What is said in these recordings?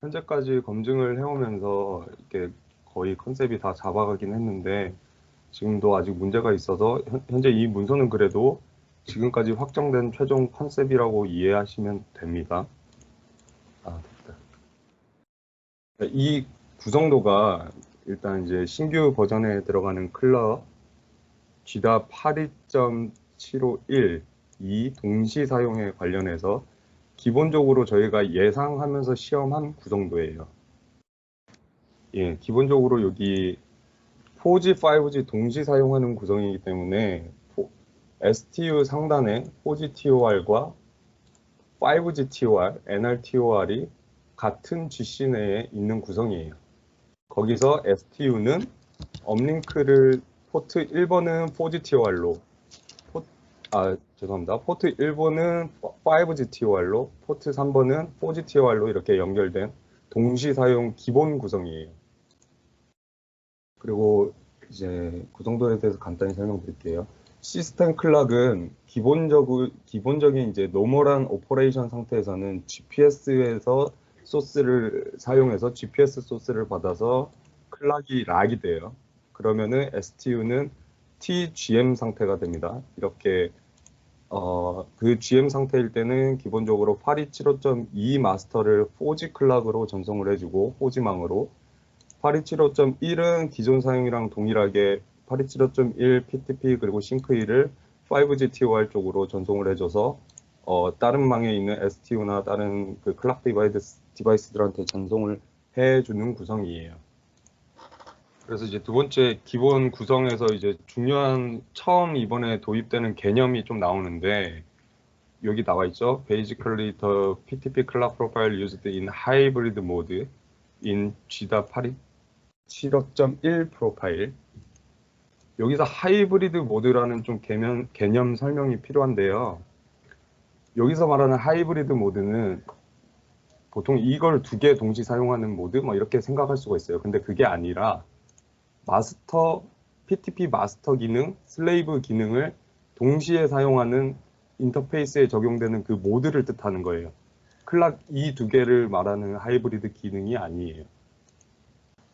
현재까지 검증을 해오면서 이렇게 거의 컨셉이 다 잡아가긴 했는데 지금도 아직 문제가 있어서 현재 이 문서는 그래도 지금까지 확정된 최종 컨셉이라고 이해하시면 됩니다. 됐다. 이 구성도가 일단 이제 신규 버전에 들어가는 클럭 GDA 82.751 이 동시 사용에 관련해서 기본적으로 저희가 예상하면서 시험한 구성도예요. 예, 기본적으로 여기 4G, 5G 동시 사용하는 구성이기 때문에 STU 상단에 4G TOR과 5G TOR, NR-TOR이 같은 GC 내에 있는 구성이에요. 거기서 STU는 업링크를 포트 1번은 4G TOR로 죄송합니다. 포트 1번은 5G TOR로 포트 3번은 4G TOR로 이렇게 연결된 동시 사용 기본 구성이에요. 그리고 이제 구성도에 대해서 간단히 설명드릴게요. 시스템 클락은 기본적인 이제 노멀한 오퍼레이션 상태에서는 GPS에서 소스를 사용해서 GPS 소스를 받아서 클락이 락이 돼요. 그러면은 STU는 TGM 상태가 됩니다. 이렇게 그 GM 상태일 때는 기본적으로 8275.2 마스터를 4G 클락으로 전송을 해주고 4G망으로 8275.1은 기존 사용이랑 동일하게 8275.1 PTP 그리고 싱크2를 5G TOR 쪽으로 전송을 해줘서 다른 망에 있는 STU나 다른 그 클락 디바이스들한테 전송을 해주는 구성이에요. 그래서 이제 두 번째 기본 구성에서 이제 중요한 처음 이번에 도입되는 개념이 좀 나오는데 여기 나와 있죠. Basically the PTP clock profile used in hybrid mode in GDA 8.7.1 프로파일. 여기서 하이브리드 모드라는 좀 개념 설명이 필요한데요. 여기서 말하는 하이브리드 모드는 보통 이걸 두 개 동시 사용하는 모드 뭐 이렇게 생각할 수가 있어요. 근데 그게 아니라 PTP 마스터 기능, 슬레이브 기능을 동시에 사용하는 인터페이스에 적용되는 그 모드를 뜻하는 거예요. 클락 이 두 개를 말하는 하이브리드 기능이 아니에요.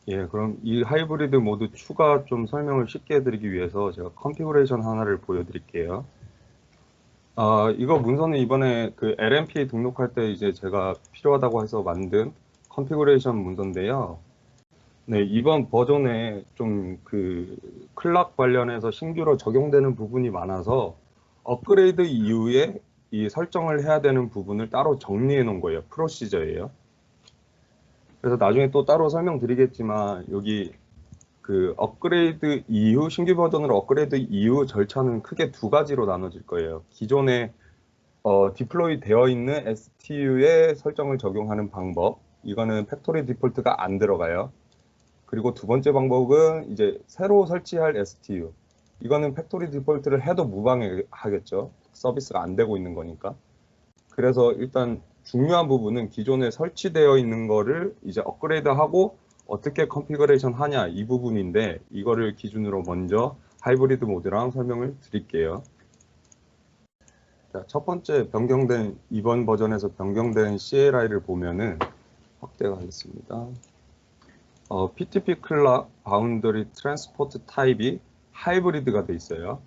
예, 그럼 이 하이브리드 모드 추가 좀 설명을 쉽게 해드리기 위해서 제가 컨피그레이션 하나를 보여드릴게요. 이거 문서는 이번에 그 LMP 등록할 때 이제 제가 필요하다고 해서 만든 컨피그레이션 문서인데요. 네, 이번 버전에 좀 그 클락 관련해서 신규로 적용되는 부분이 많아서 업그레이드 이후에 이 설정을 해야 되는 부분을 따로 정리해 놓은 거예요. 프로시저예요. 그래서 나중에 또 따로 설명드리겠지만 여기 그 업그레이드 이후 신규 버전으로 업그레이드 이후 절차는 크게 두 가지로 나눠질 거예요. 기존에 디플로이 되어 있는 STU에 설정을 적용하는 방법. 이거는 팩토리 디폴트가 안 들어가요. 그리고 두 번째 방법은 이제 새로 설치할 STU. 이거는 팩토리 디폴트를 해도 무방하겠죠. 서비스가 안 되고 있는 거니까. 그래서 일단 중요한 부분은 기존에 설치되어 있는 거를 이제 업그레이드하고 어떻게 컨피그레이션 하냐 이 부분인데 이거를 기준으로 먼저 하이브리드 모드랑 설명을 드릴게요. 자, 첫 번째 변경된 이번 버전에서 변경된 CLI를 보면은 확대가 하겠습니다. PTP 클락 바운더리 트랜스포트 타입이 하이브리드가 돼 있어요.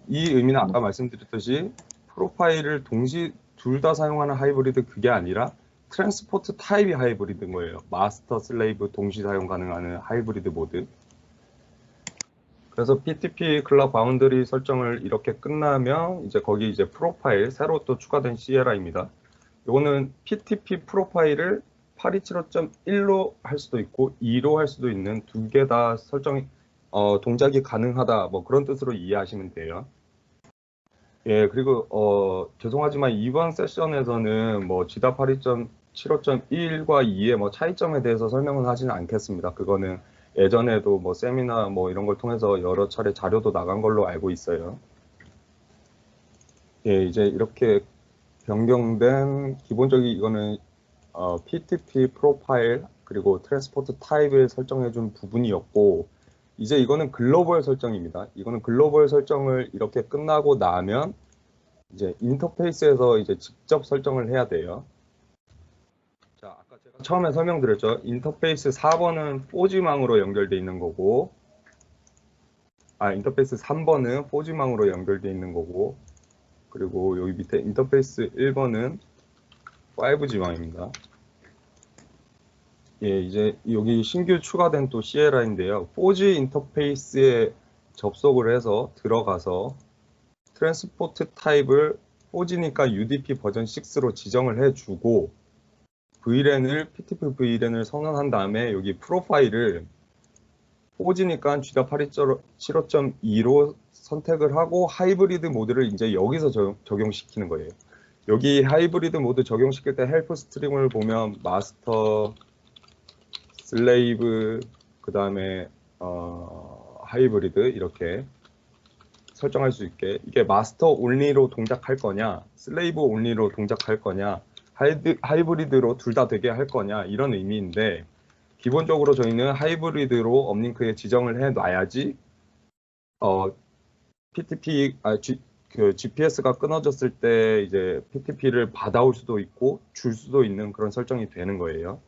이 의미는 아까 말씀드렸듯이 프로파일을 동시 둘 다 사용하는 하이브리드 그게 아니라 트랜스포트 타입이 하이브리드인 거예요. 마스터 슬레이브 동시 사용 가능한 하이브리드 모드. 그래서 PTP 클락 바운더리 설정을 이렇게 끝나면 이제 거기 이제 프로파일 새로 또 추가된 CLI입니다. 이거는 PTP 프로파일을 8275.1로 할 수도 있고 2로 할 수도 있는 두 개 다 설정이 동작이 가능하다 뭐 그런 뜻으로 이해하시면 돼요. 예, 그리고 죄송하지만 이번 세션에서는 뭐 GDA 82.75.1과 2의 뭐 차이점에 대해서 설명은 하지는 않겠습니다. 그거는 예전에도 뭐 세미나 뭐 이런 걸 통해서 여러 차례 자료도 나간 걸로 알고 있어요. 예, 이제 이렇게 변경된 기본적인 이거는 PTP 프로파일 그리고 트랜스포트 타입을 설정해 준 부분이었고 이제 이거는 글로벌 설정입니다. 이거는 글로벌 설정을 이렇게 끝나고 나면 이제 인터페이스에서 이제 직접 설정을 해야 돼요. 자, 아까 제가 처음에 설명드렸죠. 인터페이스 4번은 4G망으로 연결돼 있는 거고, 인터페이스 3번은 4G망으로 연결돼 있는 거고, 그리고 여기 밑에 인터페이스 1번은 5G망입니다. 예, 이제 여기 신규 추가된 또 CLI인데요. 4G 인터페이스에 접속을 해서 들어가서 트랜스포트 타입을 4G니까 UDP 버전 6로 지정을 해주고 VLAN을 PTP VLAN을 선언한 다음에 여기 프로파일을 4G니까 GDAP875.2로 선택을 하고 하이브리드 모드를 이제 여기서 적용시키는 거예요. 여기 하이브리드 모드 적용시킬 때 헬프 스트림을 보면 마스터, 슬레이브, 그 다음에 하이브리드 이렇게 설정할 수 있게, 이게 마스터 온리로 동작할 거냐, 슬레이브 온리로 동작할 거냐, 하이브리드로 둘 다 되게 할 거냐, 이런 의미인데, 기본적으로 저희는 하이브리드로 업링크에 지정을 해 놔야지 GPS가 끊어졌을 때 이제 PTP를 받아올 수도 있고 줄 수도 있는 그런 설정이 되는 거예요.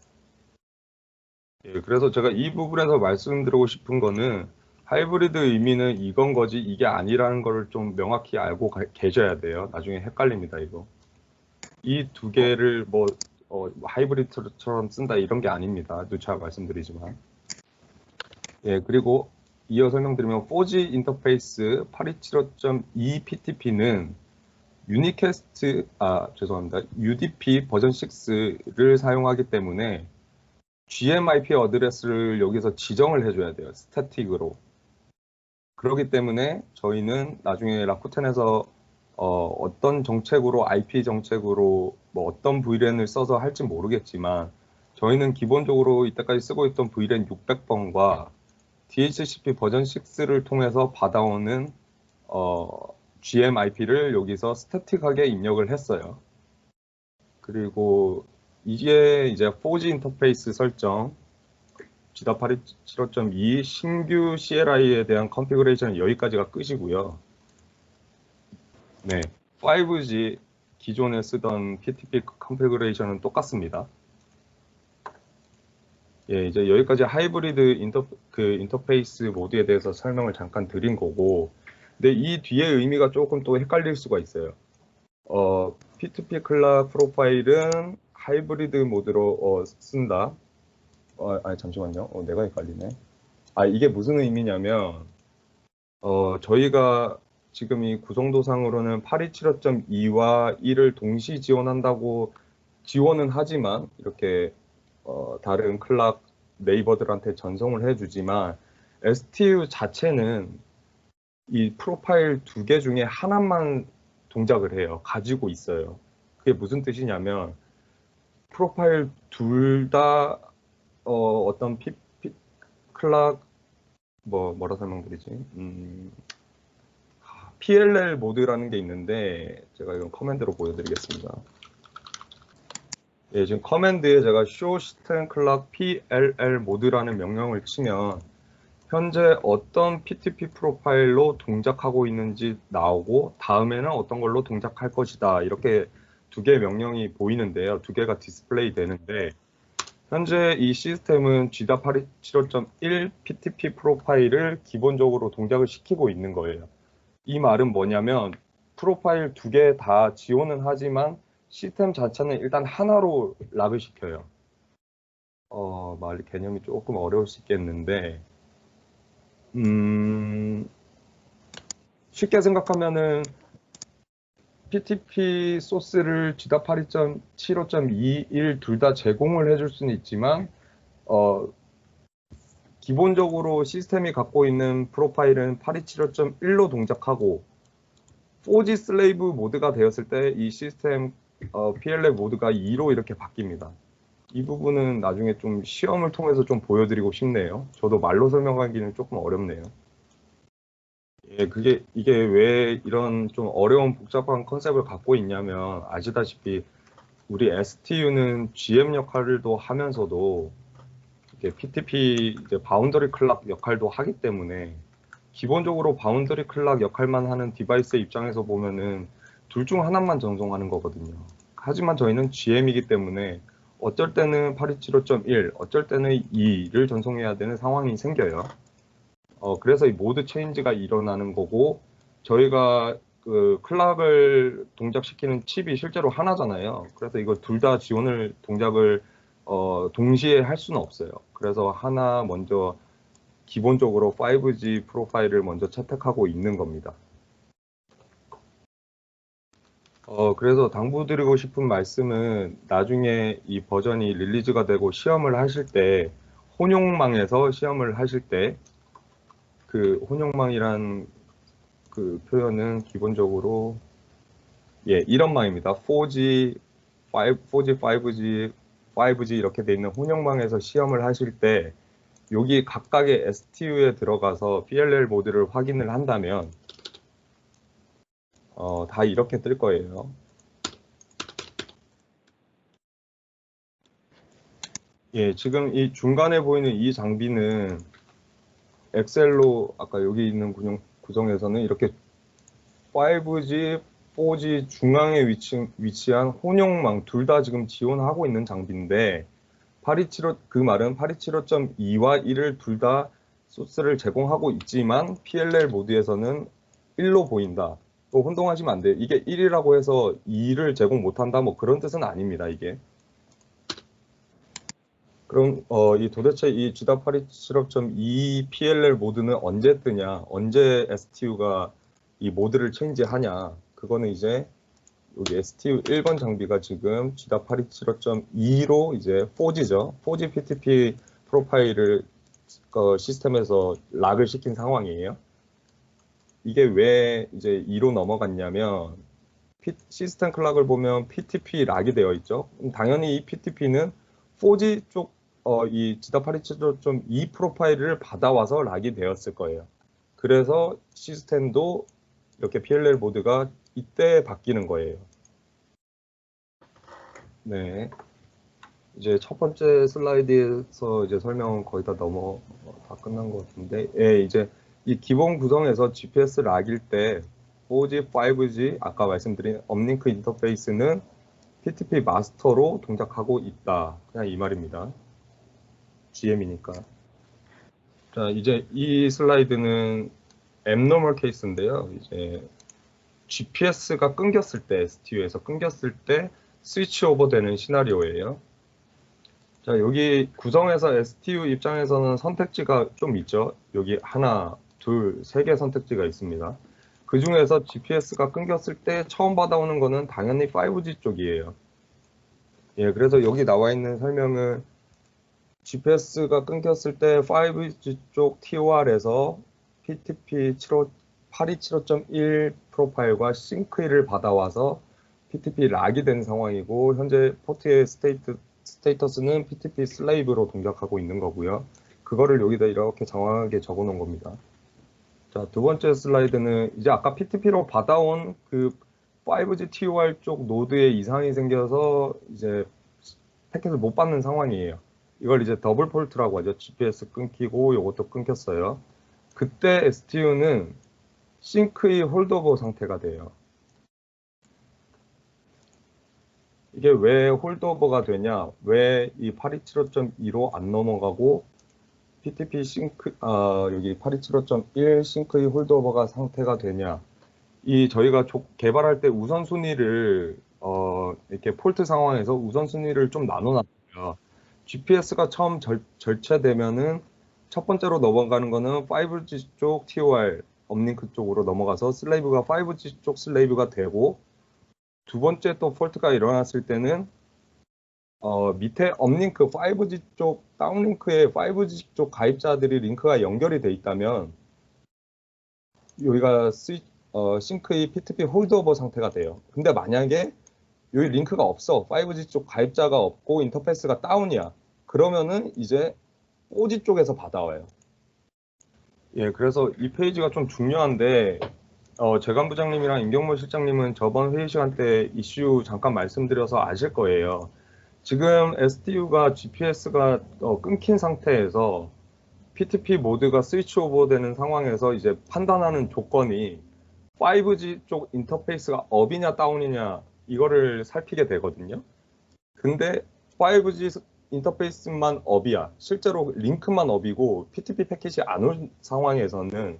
예, 그래서 제가 이 부분에서 말씀드리고 싶은 거는 하이브리드 의미는 이건 거지 이게 아니라는 걸 좀 명확히 알고 계셔야 돼요. 나중에 헷갈립니다, 이거. 이 두 개를 뭐 하이브리드처럼 쓴다 이런 게 아닙니다. 누차 말씀드리지만. 예, 그리고 이어 설명드리면 4G 인터페이스 8275.2 PTP는 죄송합니다. UDP 버전 6를 사용하기 때문에 GMIP 어드레스를 여기서 지정을 해줘야 돼요. 스태틱으로. 그렇기 때문에 저희는 나중에 라쿠텐에서 어떤 정책으로 IP 정책으로 뭐 어떤 VLAN을 써서 할지 모르겠지만 저희는 기본적으로 이때까지 쓰고 있던 VLAN 600번과 DHCP 버전 6를 통해서 받아오는 GMIP를 여기서 스태틱하게 입력을 했어요. 그리고 이게 이제 4G 인터페이스 설정 GDAP875.2 신규 CLI에 대한 컨피그레이션은 여기까지가 끝이고요. 네, 5G 기존에 쓰던 PTP 컨피그레이션은 똑같습니다. 예, 이제 여기까지 하이브리드 인터페이스 모드에 대해서 설명을 잠깐 드린 거고, 근데 이 뒤에 의미가 조금 또 헷갈릴 수가 있어요. P2P 클락 프로파일은 하이브리드 모드로 쓴다. 잠시만요. 내가 헷갈리네. 이게 무슨 의미냐면, 저희가 지금 이 구성도상으로는 8275.2와 1을 동시 지원은 하지만, 이렇게 다른 클락 네이버들한테 전송을 해주지만 STU 자체는 이 프로파일 두 개 중에 하나만 동작을 해요. 가지고 있어요. 그게 무슨 뜻이냐면 프로파일 둘 다 어떤 클락 뭐라 설명드리지? PLL 모드라는 게 있는데 제가 이건 커맨드로 보여드리겠습니다. 예, 지금 커맨드에 제가 show system clock PLL 모드라는 명령을 치면 현재 어떤 PTP 프로파일로 동작하고 있는지 나오고 다음에는 어떤 걸로 동작할 것이다. 이렇게 두 개의 명령이 보이는데요. 두 개가 디스플레이 되는데 현재 이 시스템은 GDAP875.1 PTP 프로파일을 기본적으로 동작을 시키고 있는 거예요. 이 말은 뭐냐면 프로파일 두 개 다 지원은 하지만 시스템 자체는 일단 하나로 락을 시켜요. 말 개념이 조금 어려울 수 있겠는데 쉽게 생각하면은 PTP 소스를 GDAP875.21 둘 다 제공을 해줄 수는 있지만 기본적으로 시스템이 갖고 있는 프로파일은 8275.1로 동작하고 4G 슬레이브 모드가 되었을 때 이 시스템 PLL 모드가 2로 이렇게 바뀝니다. 이 부분은 나중에 좀 시험을 통해서 좀 보여드리고 싶네요. 저도 말로 설명하기는 조금 어렵네요. 예, 이게 왜 이런 좀 어려운 복잡한 컨셉을 갖고 있냐면 아시다시피 우리 STU는 GM 역할도 하면서도 이렇게 PTP 이제 바운더리 클락 역할도 하기 때문에 기본적으로 바운더리 클락 역할만 하는 디바이스의 입장에서 보면은 둘 중 하나만 전송하는 거거든요. 하지만 저희는 GM이기 때문에 어쩔 때는 8275.1, 어쩔 때는 2를 전송해야 되는 상황이 생겨요. 그래서 이 모드 체인지가 일어나는 거고, 저희가 그 클락을 동작시키는 칩이 실제로 하나잖아요. 그래서 이거 둘 다 지원을 동작을 동시에 할 수는 없어요. 그래서 하나 먼저 기본적으로 5G 프로파일을 먼저 채택하고 있는 겁니다. 그래서 당부드리고 싶은 말씀은 나중에 이 버전이 릴리즈가 되고 시험을 하실 때 혼용망에서 시험을 하실 때 그 혼용망이란 그 표현은 기본적으로 이런 망입니다. 4G, 4G, 5G, 5G 이렇게 돼 있는 혼용망에서 시험을 하실 때 여기 각각의 STU에 들어가서 PLL 모드를 확인을 한다면 다 이렇게 뜰 거예요. 지금 이 중간에 보이는 이 장비는 엑셀로 아까 여기 있는 구성에서는 이렇게 5G, 4G 중앙에 위치한 혼용망 둘 다 지금 지원하고 있는 장비인데 8275, 그 말은 8275.2와 1을 둘 다 소스를 제공하고 있지만 PLL 모드에서는 1로 보인다. 또 혼동하시면 안 돼요. 이게 1이라고 해서 2를 제공 못한다. 뭐 그런 뜻은 아닙니다. 이게. 그럼 이 도대체 이 GDAP87.2 PLL 모드는 언제 뜨냐? 언제 STU가 이 모드를 체인지하냐? 그거는 이제 여기 STU 1번 장비가 지금 GDAP87.2로 이제 4G죠. 4G PTP 프로파일을 시스템에서 락을 시킨 상황이에요. 이게 왜 이제 2로 넘어갔냐면 시스템 클락을 보면 PTP 락이 되어 있죠. 당연히 이 PTP는 4G 쪽 이 GDAP87.2 프로파일을 받아와서 락이 되었을 거예요. 그래서 시스템도 이렇게 PLL 모드가 이때 바뀌는 거예요. 네. 이제 첫 번째 슬라이드에서 이제 설명은 거의 다 끝난 것 같은데, 이제 이 기본 구성에서 GPS 락일 때 4G, 5G 아까 말씀드린 업링크 인터페이스는 PTP 마스터로 동작하고 있다. 그냥 이 말입니다. GM이니까. 자, 이제 이 슬라이드는 앱노멀 케이스인데요. 이제 GPS가 끊겼을 때, STU에서 끊겼을 때 스위치 오버 되는 시나리오예요. 자, 여기 구성에서 STU 입장에서는 선택지가 좀 있죠. 여기 하나, 둘, 세 개 선택지가 있습니다. 그 중에서 GPS가 끊겼을 때 처음 받아오는 거는 당연히 5G 쪽이에요. 그래서 여기 나와 있는 설명은 GPS가 끊겼을 때 5G 쪽 TOR에서 PTP 8275.1 프로파일과 싱크를 받아와서 PTP 락이 된 상황이고 현재 포트의 스테이터스는 PTP 슬레이브로 동작하고 있는 거고요. 그거를 여기다 이렇게 정확하게 적어 놓은 겁니다. 자, 두 번째 슬라이드는 이제 아까 PTP로 받아온 그 5G TOR 쪽 노드에 이상이 생겨서 이제 패킷을 못 받는 상황이에요. 이걸 이제 더블 폴트라고 하죠. GPS 끊기고 이것도 끊겼어요. 그때 STU는 싱크의 홀드오버 상태가 돼요. 이게 왜 홀드오버가 되냐? 왜 이 8275.2로 안 넘어가고 PTP 싱크, 여기 8275.1 싱크의 홀드오버가 상태가 되냐? 이 저희가 개발할 때 우선순위를 이렇게 폴트 상황에서 우선순위를 좀 나눠놨어요. GPS가 처음 절체되면은 첫 번째로 넘어가는 거는 5G 쪽 TOR 업링크 쪽으로 넘어가서 슬레이브가 5G 쪽 슬레이브가 되고 두 번째 또 폴트가 일어났을 때는 밑에 업링크 5G 쪽 다운링크에 5G 쪽 가입자들이 링크가 연결이 돼 있다면 여기가 싱크의 PTP 홀드오버 상태가 돼요. 근데 만약에 여기 링크가 없어. 5G 쪽 가입자가 없고 인터페이스가 다운이야. 그러면은 이제 4G 쪽에서 받아와요. 그래서 이 페이지가 좀 중요한데 재관 부장님이랑 임경모 실장님은 저번 회의 시간 때 이슈 잠깐 말씀드려서 아실 거예요. 지금 STU가 GPS가 끊긴 상태에서 PTP 모드가 스위치 오버되는 상황에서 이제 판단하는 조건이 5G 쪽 인터페이스가 업이냐 다운이냐 이거를 살피게 되거든요. 근데 5G 인터페이스만 업이야. 실제로 링크만 업이고 PTP 패킷이 안 온 상황에서는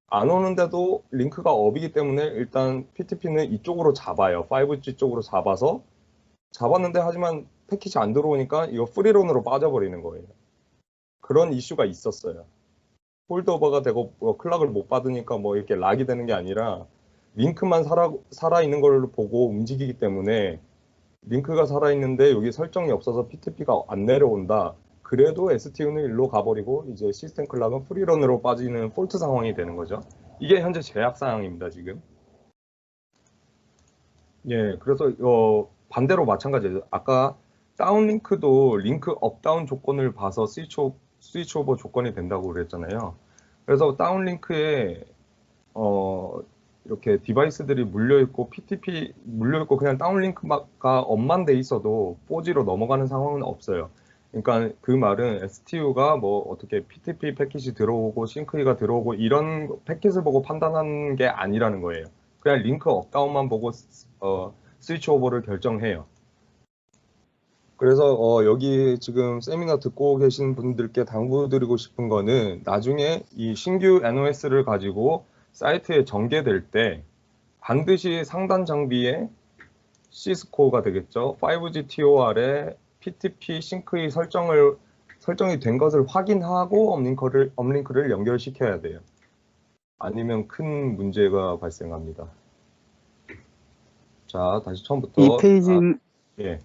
안 오는데도 링크가 업이기 때문에 일단 PTP는 이쪽으로 잡아요. 5G 쪽으로 잡았는데 하지만 패킷이 안 들어오니까 이거 프리런으로 빠져버리는 거예요. 그런 이슈가 있었어요. 홀드오버가 되고 클락을 못 받으니까 뭐 이렇게 락이 되는 게 아니라 링크만 살아있는 걸 보고 움직이기 때문에 링크가 살아있는데 여기 설정이 없어서 PTP가 안 내려온다. 그래도 STU는 일로 가버리고 이제 시스템 클락은 프리런으로 빠지는 폴트 상황이 되는 거죠. 이게 현재 제약 사항입니다, 지금. 예, 그래서 반대로 마찬가지예요. 아까 다운링크도 링크 업다운 조건을 봐서 스위치 오버 조건이 된다고 그랬잖아요. 그래서 다운링크에 이렇게 디바이스들이 물려있고 PTP 물려있고 그냥 다운링크가 업만 돼 있어도 4G로 넘어가는 상황은 없어요. 그러니까 그 말은 STU가 뭐 어떻게 PTP 패킷이 들어오고 싱크이가 들어오고 이런 패킷을 보고 판단하는 게 아니라는 거예요. 그냥 링크 업다운만 보고 스위치 오버를 결정해요. 그래서 여기 지금 세미나 듣고 계신 분들께 당부드리고 싶은 거는 나중에 이 신규 NOS를 가지고 사이트에 전개될 때 반드시 상단 장비에 C스코어가 되겠죠. 5G TOR에 PTP 싱크의 설정이 된 것을 확인하고 업링크를 연결시켜야 돼요. 아니면 큰 문제가 발생합니다. 자, 다시 처음부터. 이 페이지는 예,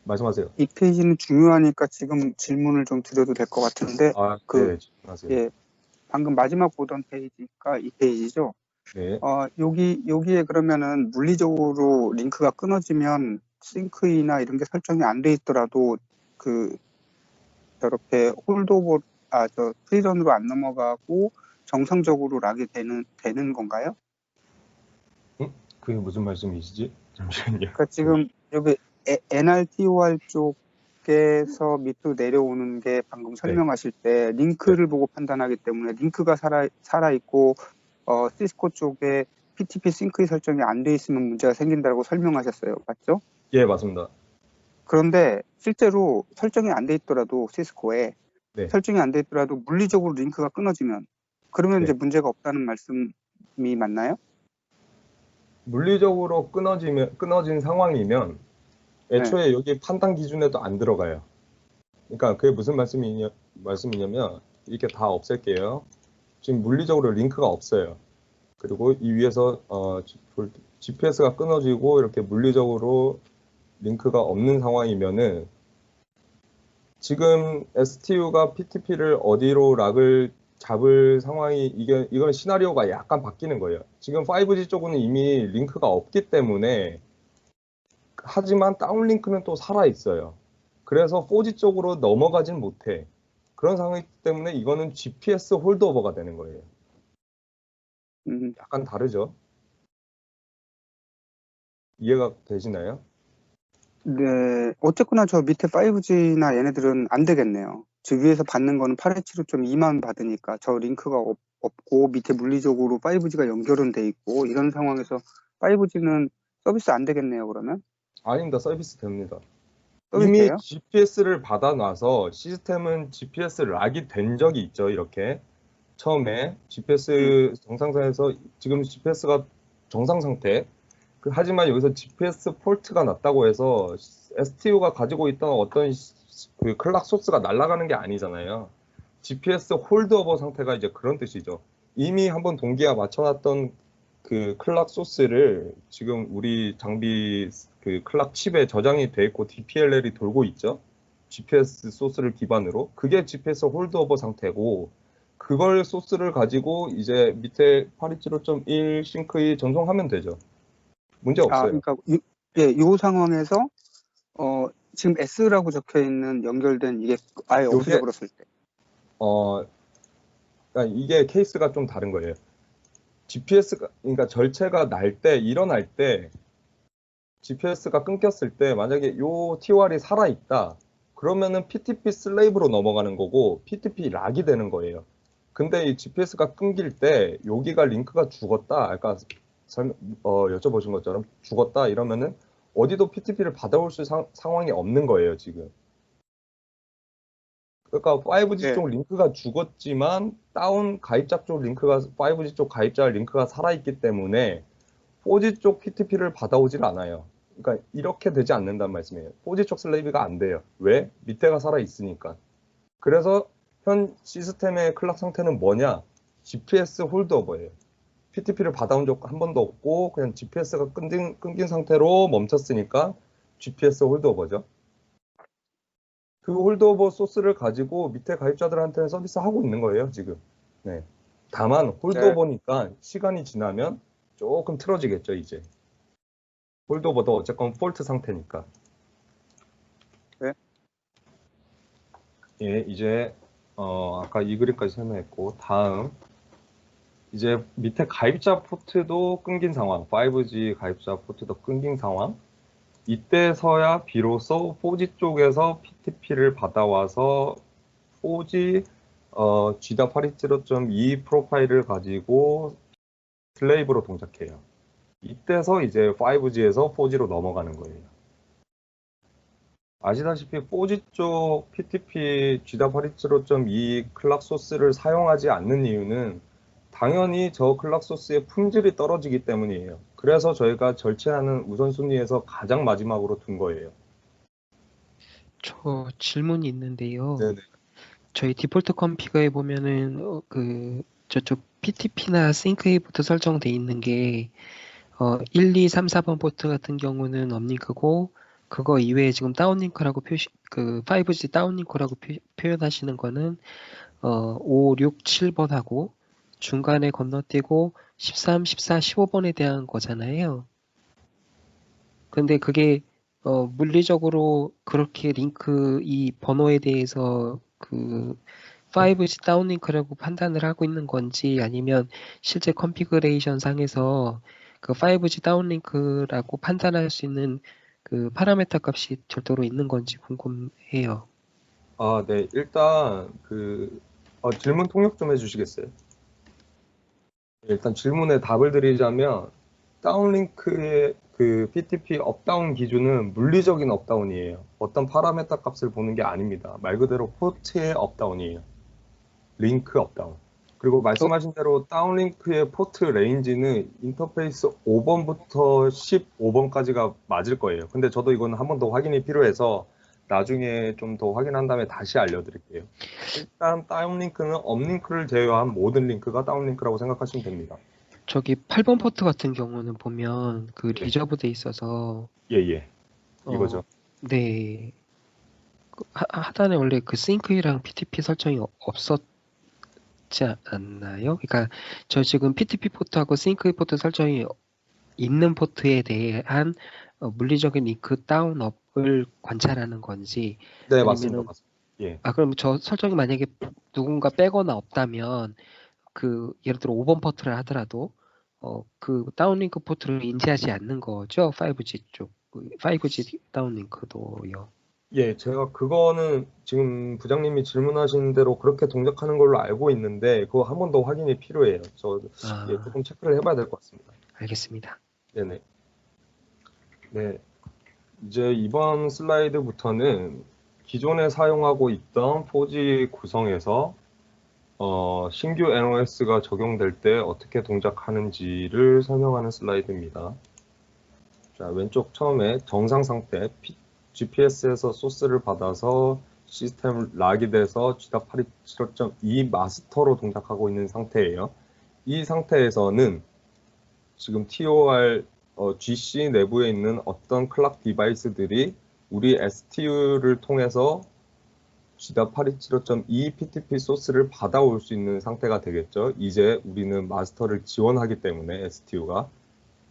말씀하세요. 이 페이지는 중요하니까 지금 질문을 좀 드려도 될 것 같은데 네, 질문하세요. 예, 방금 마지막 보던 페이지가 이 페이지죠. 네. 여기에 그러면은 물리적으로 링크가 끊어지면 싱크이나 이런 게 설정이 안 돼 있더라도 저렇게 홀드오버 프리런으로 안 넘어가고 정상적으로 락이 되는 건가요? 그게 무슨 말씀이시지? 잠시만요. 그러니까 지금 여기 NRTOR 쪽에서 밑으로 내려오는 게 방금 설명하실 때 링크를 보고 판단하기 때문에 링크가 살아있고 시스코 쪽에 PTP 싱크의 설정이 안 돼 있으면 문제가 생긴다고 설명하셨어요. 맞죠? 예, 맞습니다. 그런데 실제로 설정이 안 돼 있더라도 시스코에 네. 설정이 안 돼 있더라도 물리적으로 링크가 끊어지면 그러면 네. 이제 문제가 없다는 말씀이 맞나요? 물리적으로 끊어진 상황이면 애초에 여기 판단 기준에도 안 들어가요. 그러니까 그게 무슨 말씀이냐면 이렇게 다 없앨게요. 지금 물리적으로 링크가 없어요. 그리고 이 위에서 GPS가 끊어지고 이렇게 물리적으로 링크가 없는 상황이면은 지금 STU가 PTP를 어디로 락을 잡을 상황이 이건 시나리오가 약간 바뀌는 거예요. 지금 5G 쪽은 이미 링크가 없기 때문에 하지만 다운링크는 또 살아 있어요. 그래서 4G 쪽으로 넘어가진 못해. 그런 상황이기 때문에 이거는 GPS 홀드오버가 되는 거예요. 약간 다르죠? 이해가 되시나요? 네, 어쨌거나 저 밑에 5G나 얘네들은 안 되겠네요. 저 위에서 받는 거는 8H로.2만 받으니까 저 링크가 없고 밑에 물리적으로 5G가 연결은 돼 있고 이런 상황에서 5G는 서비스 안 되겠네요, 그러면? 아닙니다. 서비스 됩니다. 서비스예요? 이미 GPS를 받아놔서 시스템은 GPS 락이 된 적이 있죠. 이렇게 처음에 GPS 정상상에서 지금 GPS가 정상 상태. 하지만 여기서 GPS 폴트가 났다고 해서 STU가 가지고 있던 어떤 그 클락 소스가 날아가는 게 아니잖아요. GPS 홀드오버 상태가 이제 그런 뜻이죠. 이미 한번 동기화 맞춰놨던 그 클락 소스를 지금 우리 장비 그 클락 칩에 저장이 돼 있고 DPLL이 돌고 있죠. GPS 소스를 기반으로. 그게 GPS 홀드오버 상태고 그걸 소스를 가지고 이제 밑에 827.1 싱크에 전송하면 되죠. 문제 없어요. 그러니까 이 상황에서 지금 S라고 적혀 있는 연결된 이게 아예 없어져 버렸을 때. 그러니까 이게 케이스가 좀 다른 거예요. GPS가 그러니까 절체가 일어날 때 GPS가 끊겼을 때 만약에 요 TOR이 살아 있다. 그러면은 PTP 슬레이브로 넘어가는 거고 PTP 락이 되는 거예요. 근데 이 GPS가 끊길 때 여기가 링크가 죽었다. 아까 여쭤보신 것처럼 죽었다 이러면은 어디도 PTP를 받아올 수 상황이 없는 거예요, 지금. 그러니까 5G 네. 쪽 링크가 죽었지만 다운 가입자 쪽 링크가 5G 쪽 가입자 링크가 살아있기 때문에 4G 쪽 PTP를 받아오질 않아요. 그러니까 이렇게 되지 않는단 말씀이에요. 4G 쪽 슬레이브가 안 돼요. 왜? 밑에가 살아있으니까. 그래서 현 시스템의 클락 상태는 뭐냐? GPS 홀드오버예요. PTP를 받아온 적 한 번도 없고 그냥 GPS가 끊긴 상태로 멈췄으니까 GPS 홀드오버죠. 그 홀드오버 소스를 가지고 밑에 가입자들한테는 서비스하고 있는 거예요, 지금. 네. 다만 네. 홀드오버니까 시간이 지나면 조금 틀어지겠죠, 이제. 홀드오버도 어쨌건 폴트 상태니까. 네. 예, 이제 아까 이 그림까지 설명했고 다음 이제 밑에 가입자 포트도 끊긴 상황, 5G 가입자 포트도 끊긴 상황. 이때서야 비로소 4G 쪽에서 PTP를 받아와서 4G GDAP 820.2 프로파일을 가지고 슬레이브로 동작해요. 이때서 이제 5G에서 4G로 넘어가는 거예요. 아시다시피 4G 쪽 PTP GDAP 820.2 클락 소스를 사용하지 않는 이유는 당연히 저 클락 소스의 품질이 떨어지기 때문이에요. 그래서 저희가 절체하는 우선순위에서 가장 마지막으로 둔 거예요. 저 질문이 있는데요. 네네. 저희 디폴트 컴피그에 보면은 저쪽 PTP나 싱크웨이부터 설정돼 있는 게 1, 2, 3, 4번 포트 같은 경우는 업링크고 그거 이외에 지금 다운링크라고 5G 다운링크라고 표현하시는 거는 5, 6, 7번하고 중간에 건너뛰고 13, 14, 15번에 대한 거잖아요. 근데 그게 물리적으로 그렇게 링크 이 번호에 대해서 5G 다운링크라고 판단을 하고 있는 건지 아니면 실제 컨피그레이션 상에서 그 5G 다운링크라고 판단할 수 있는 그 파라메터 값이 별도로 있는 건지 궁금해요. 아, 네. 일단 질문 통역 좀 해주시겠어요? 일단 질문에 답을 드리자면 다운링크의 그 PTP 업다운 기준은 물리적인 업다운이에요. 어떤 파라메터 값을 보는 게 아닙니다. 말 그대로 포트의 업다운이에요. 링크 업다운. 그리고 말씀하신 대로 다운링크의 포트 레인지는 인터페이스 5번부터 15번까지가 맞을 거예요. 근데 저도 이건 한 번 더 확인이 필요해서 나중에 좀 더 확인한 다음에 다시 알려드릴게요. 일단 다운링크는 업링크를 제외한 모든 링크가 다운링크라고 생각하시면 됩니다. 저기 8번 포트 같은 경우는 보면 그 리저브돼 있어서 예. 이거죠. 네. 하단에 원래 그 싱크이랑 PTP 설정이 없었지 않나요? 그러니까 저 지금 PTP 포트하고 싱크이 포트 설정이 있는 포트에 대한 물리적인 링크 다운업을 관찰하는 건지 네, 아니면은 맞습니다. 예. 그럼 저 설정이 만약에 누군가 빼거나 없다면 예를 들어 5번 포트를 하더라도 그 다운링크 포트를 인지하지 않는 거죠? 5G 쪽 5G 다운링크도요. 예, 제가 그거는 지금 부장님이 질문하신 대로 그렇게 동작하는 걸로 알고 있는데 그거 한 번 더 확인이 필요해요. 조금 체크를 해봐야 될 것 같습니다. 알겠습니다. 네네. 네, 이제 이번 슬라이드부터는 기존에 사용하고 있던 4G 구성에서 신규 NOS가 적용될 때 어떻게 동작하는지를 설명하는 슬라이드입니다. 자, 왼쪽 처음에 정상 상태 GPS에서 소스를 받아서 시스템 락이 돼서 GDAP 827.2 마스터로 동작하고 있는 상태예요. 이 상태에서는 지금 TOR GC 내부에 있는 어떤 클락 디바이스들이 우리 STU를 통해서 GDAP 827.2 PTP 소스를 받아올 수 있는 상태가 되겠죠. 이제 우리는 마스터를 지원하기 때문에 STU가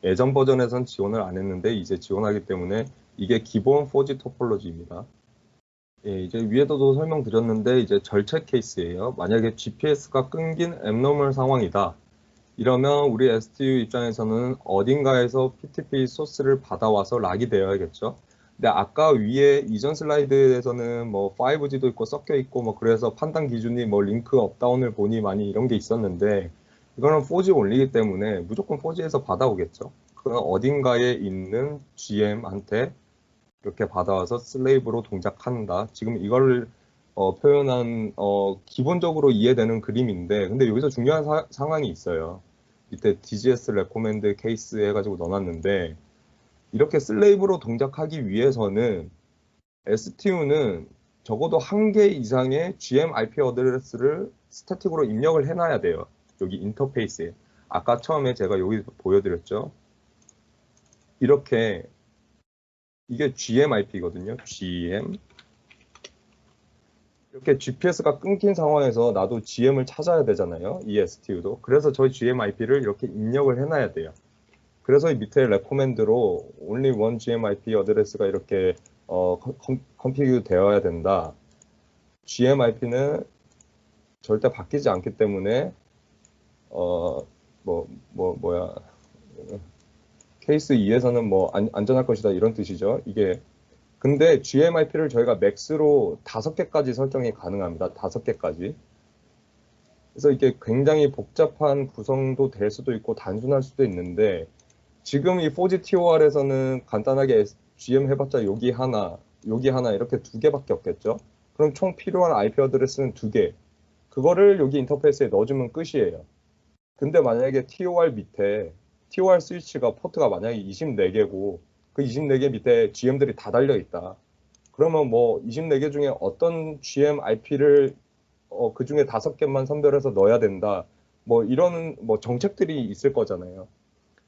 예전 버전에선 지원을 안 했는데 이제 지원하기 때문에 이게 기본 4G 토폴로지입니다. 예, 이제 위에서도 설명드렸는데 이제 절체 케이스예요. 만약에 GPS가 끊긴 앱노멀 상황이다. 이러면 우리 STU 입장에서는 어딘가에서 PTP 소스를 받아와서 락이 되어야겠죠. 근데 아까 위에 이전 슬라이드에서는 뭐 5G도 있고 섞여 있고 뭐 그래서 판단 기준이 뭐 링크 업다운을 보니 많이 이런 게 있었는데 이거는 4G 올리기 때문에 무조건 4G에서 받아오겠죠. 그 어딘가에 있는 GM한테 이렇게 받아와서 슬레이브로 동작한다. 지금 이걸 표현한 기본적으로 이해되는 그림인데, 근데 여기서 중요한 상황이 있어요. 밑에 DGS 레코멘드 케이스 해가지고 넣어놨는데, 이렇게 슬레이브로 동작하기 위해서는 STU는 적어도 한 개 이상의 GM IP 어드레스를 스태틱으로 입력을 해놔야 돼요. 여기 인터페이스에. 아까 처음에 제가 여기 보여드렸죠. 이렇게 이게 GM IP거든요. GM. 이렇게 GPS가 끊긴 상황에서 나도 GM을 찾아야 되잖아요. 이 STU도. 그래서 저희 GM IP를 이렇게 입력을 해놔야 돼요. 그래서 이 밑에 레코멘드로 only one GM IP 어드레스가 이렇게 컨피규 되어야 된다. GM IP는 절대 바뀌지 않기 때문에 케이스 2에서는 뭐 안전할 것이다 이런 뜻이죠. 이게 근데 GMIP를 저희가 맥스로 5개까지 설정이 가능합니다. 5개까지. 그래서 이게 굉장히 복잡한 구성도 될 수도 있고 단순할 수도 있는데 지금 이 4G TOR에서는 간단하게 GM 해봤자 여기 하나 이렇게 2개밖에 없겠죠. 그럼 총 필요한 IP 어드레스는 2개. 그거를 여기 인터페이스에 넣어주면 끝이에요. 근데 만약에 TOR 밑에 TOR 스위치가 포트가 만약에 24개고 그 24개 밑에 GM들이 다 달려있다. 그러면 뭐 24개 중에 어떤 GM IP를 그 중에 5개만 선별해서 넣어야 된다. 뭐 이런 뭐 정책들이 있을 거잖아요.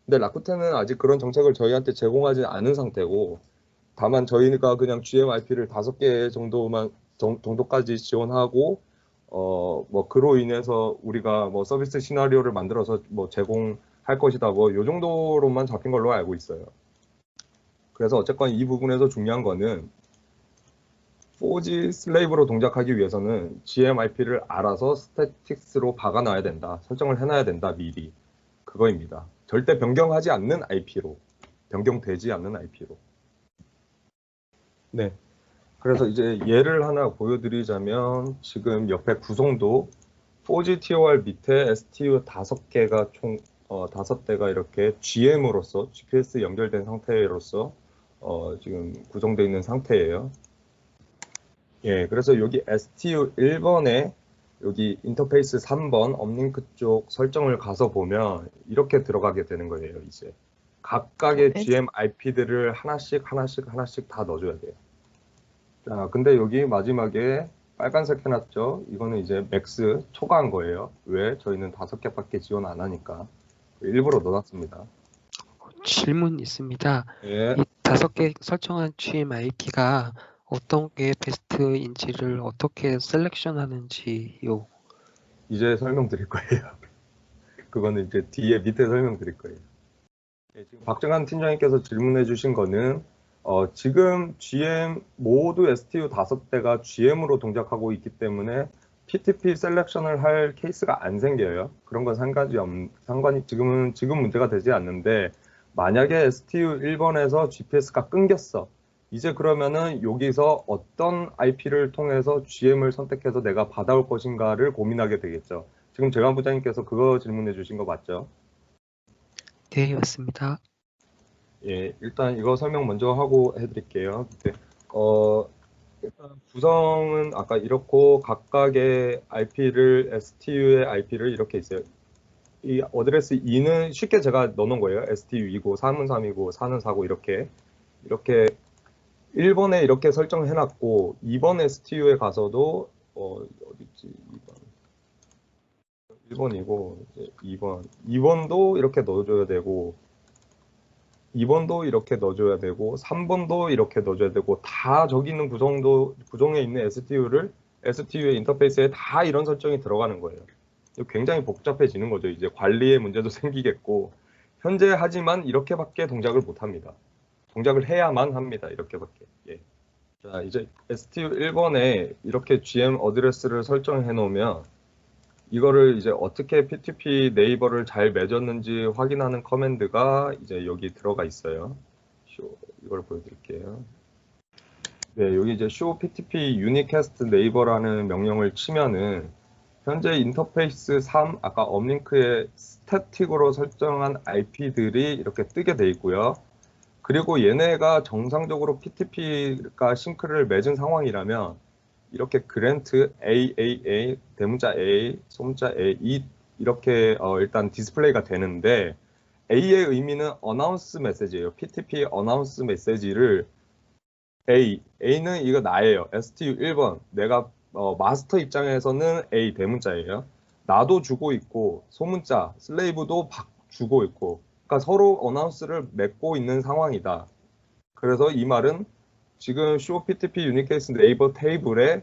근데 라쿠텐은 아직 그런 정책을 저희한테 제공하지 않은 상태고 다만 저희가 그냥 GM IP를 5개 정도까지 지원하고 뭐 그로 인해서 우리가 뭐 서비스 시나리오를 만들어서 뭐 제공할 것이다. 뭐 이 정도로만 잡힌 걸로 알고 있어요. 그래서 어쨌건 이 부분에서 중요한 거는 4G 슬레이브로 동작하기 위해서는 GMIP를 알아서 스태틱스로 박아놔야 된다. 설정을 해놔야 된다. 미리. 그거입니다. 절대 변경하지 않는 IP로. 변경되지 않는 IP로. 네. 그래서 이제 예를 하나 보여드리자면 지금 옆에 구성도 4G TOR 밑에 STU 5개가 총 5대가 이렇게 GM으로서 GPS 연결된 상태로서 지금 구성되어 있는 상태예요. 예, 그래서 여기 STU 1번에 여기 인터페이스 3번 업링크 쪽 설정을 가서 보면 이렇게 들어가게 되는 거예요, 이제. 각각의 네. GM IP들을 하나씩 다 넣어줘야 돼요. 자, 근데 여기 마지막에 빨간색 해놨죠? 이거는 이제 맥스 초과한 거예요. 왜? 저희는 5개밖에 지원 안 하니까. 일부러 넣어놨습니다. 질문 있습니다. 예. 이 5개 설정한 GMIP가 어떤 게 베스트인지를 어떻게 셀렉션하는지요? 이제 설명드릴 거예요. 그거는 이제 뒤에 밑에 설명드릴 거예요. 예, 지금 박정환 팀장님께서 질문해 주신 거는 지금 GM 모두 STU 5대가 GM으로 동작하고 있기 때문에 PTP 셀렉션을 할 케이스가 안 생겨요. 그런 건 상관이 지금 문제가 되지 않는데 만약에 STU 1번에서 GPS가 끊겼어. 이제 그러면은 여기서 어떤 IP를 통해서 GM을 선택해서 내가 받아올 것인가를 고민하게 되겠죠. 지금 재관 부장님께서 그거 질문해 주신 거 맞죠? 네, 맞습니다. 예, 일단 이거 설명 먼저 하고 해드릴게요. 일단 구성은 아까 이렇고 각각의 IP를 STU의 IP를 이렇게 있어요. 이 어드레스 2는 쉽게 제가 넣어놓은 거예요. STU2고 3은 3이고 4는 4고 이렇게 1번에 이렇게 설정해놨고 2번 STU에 가서도 어디있지 1번이고 2번도 이렇게 넣어줘야 되고 2번도 이렇게 넣어줘야 되고 3번도 이렇게 넣어줘야 되고 다 저기 있는 구성에 있는 STU의 인터페이스에 다 이런 설정이 들어가는 거예요. 굉장히 복잡해지는 거죠. 이제 관리의 문제도 생기겠고 현재 하지만 이렇게밖에 동작을 못 합니다. 동작을 해야만 합니다. 이렇게밖에. 예. 자, 이제 STU 1번에 이렇게 GM 어드레스를 설정해 놓으면 이거를 이제 어떻게 PTP 네이버를 잘 맺었는지 확인하는 커맨드가 이제 여기 들어가 있어요. 이걸 보여드릴게요. 네, 여기 이제 show PTP unicast 네이버라는 명령을 치면은 현재 인터페이스 3, 아까 업링크의 스태틱으로 설정한 IP들이 이렇게 뜨게 돼 있고요. 그리고 얘네가 정상적으로 PTP가 싱크를 맺은 상황이라면 이렇게 그랜트 AAA, 대문자 A, 소문자 A 이렇게 일단 디스플레이가 되는데 A의 의미는 어나운스 메시지예요. PTP 어나운스 메시지를 A는 이거 나예요. STU 1번. 내가 마스터 입장에서는 A 대문자예요. 나도 주고 있고 소문자 슬레이브도 주고 있고 그러니까 서로 어나운스를 맺고 있는 상황이다. 그래서 이 말은 지금 show PTP 유니케이스 네이버 테이블에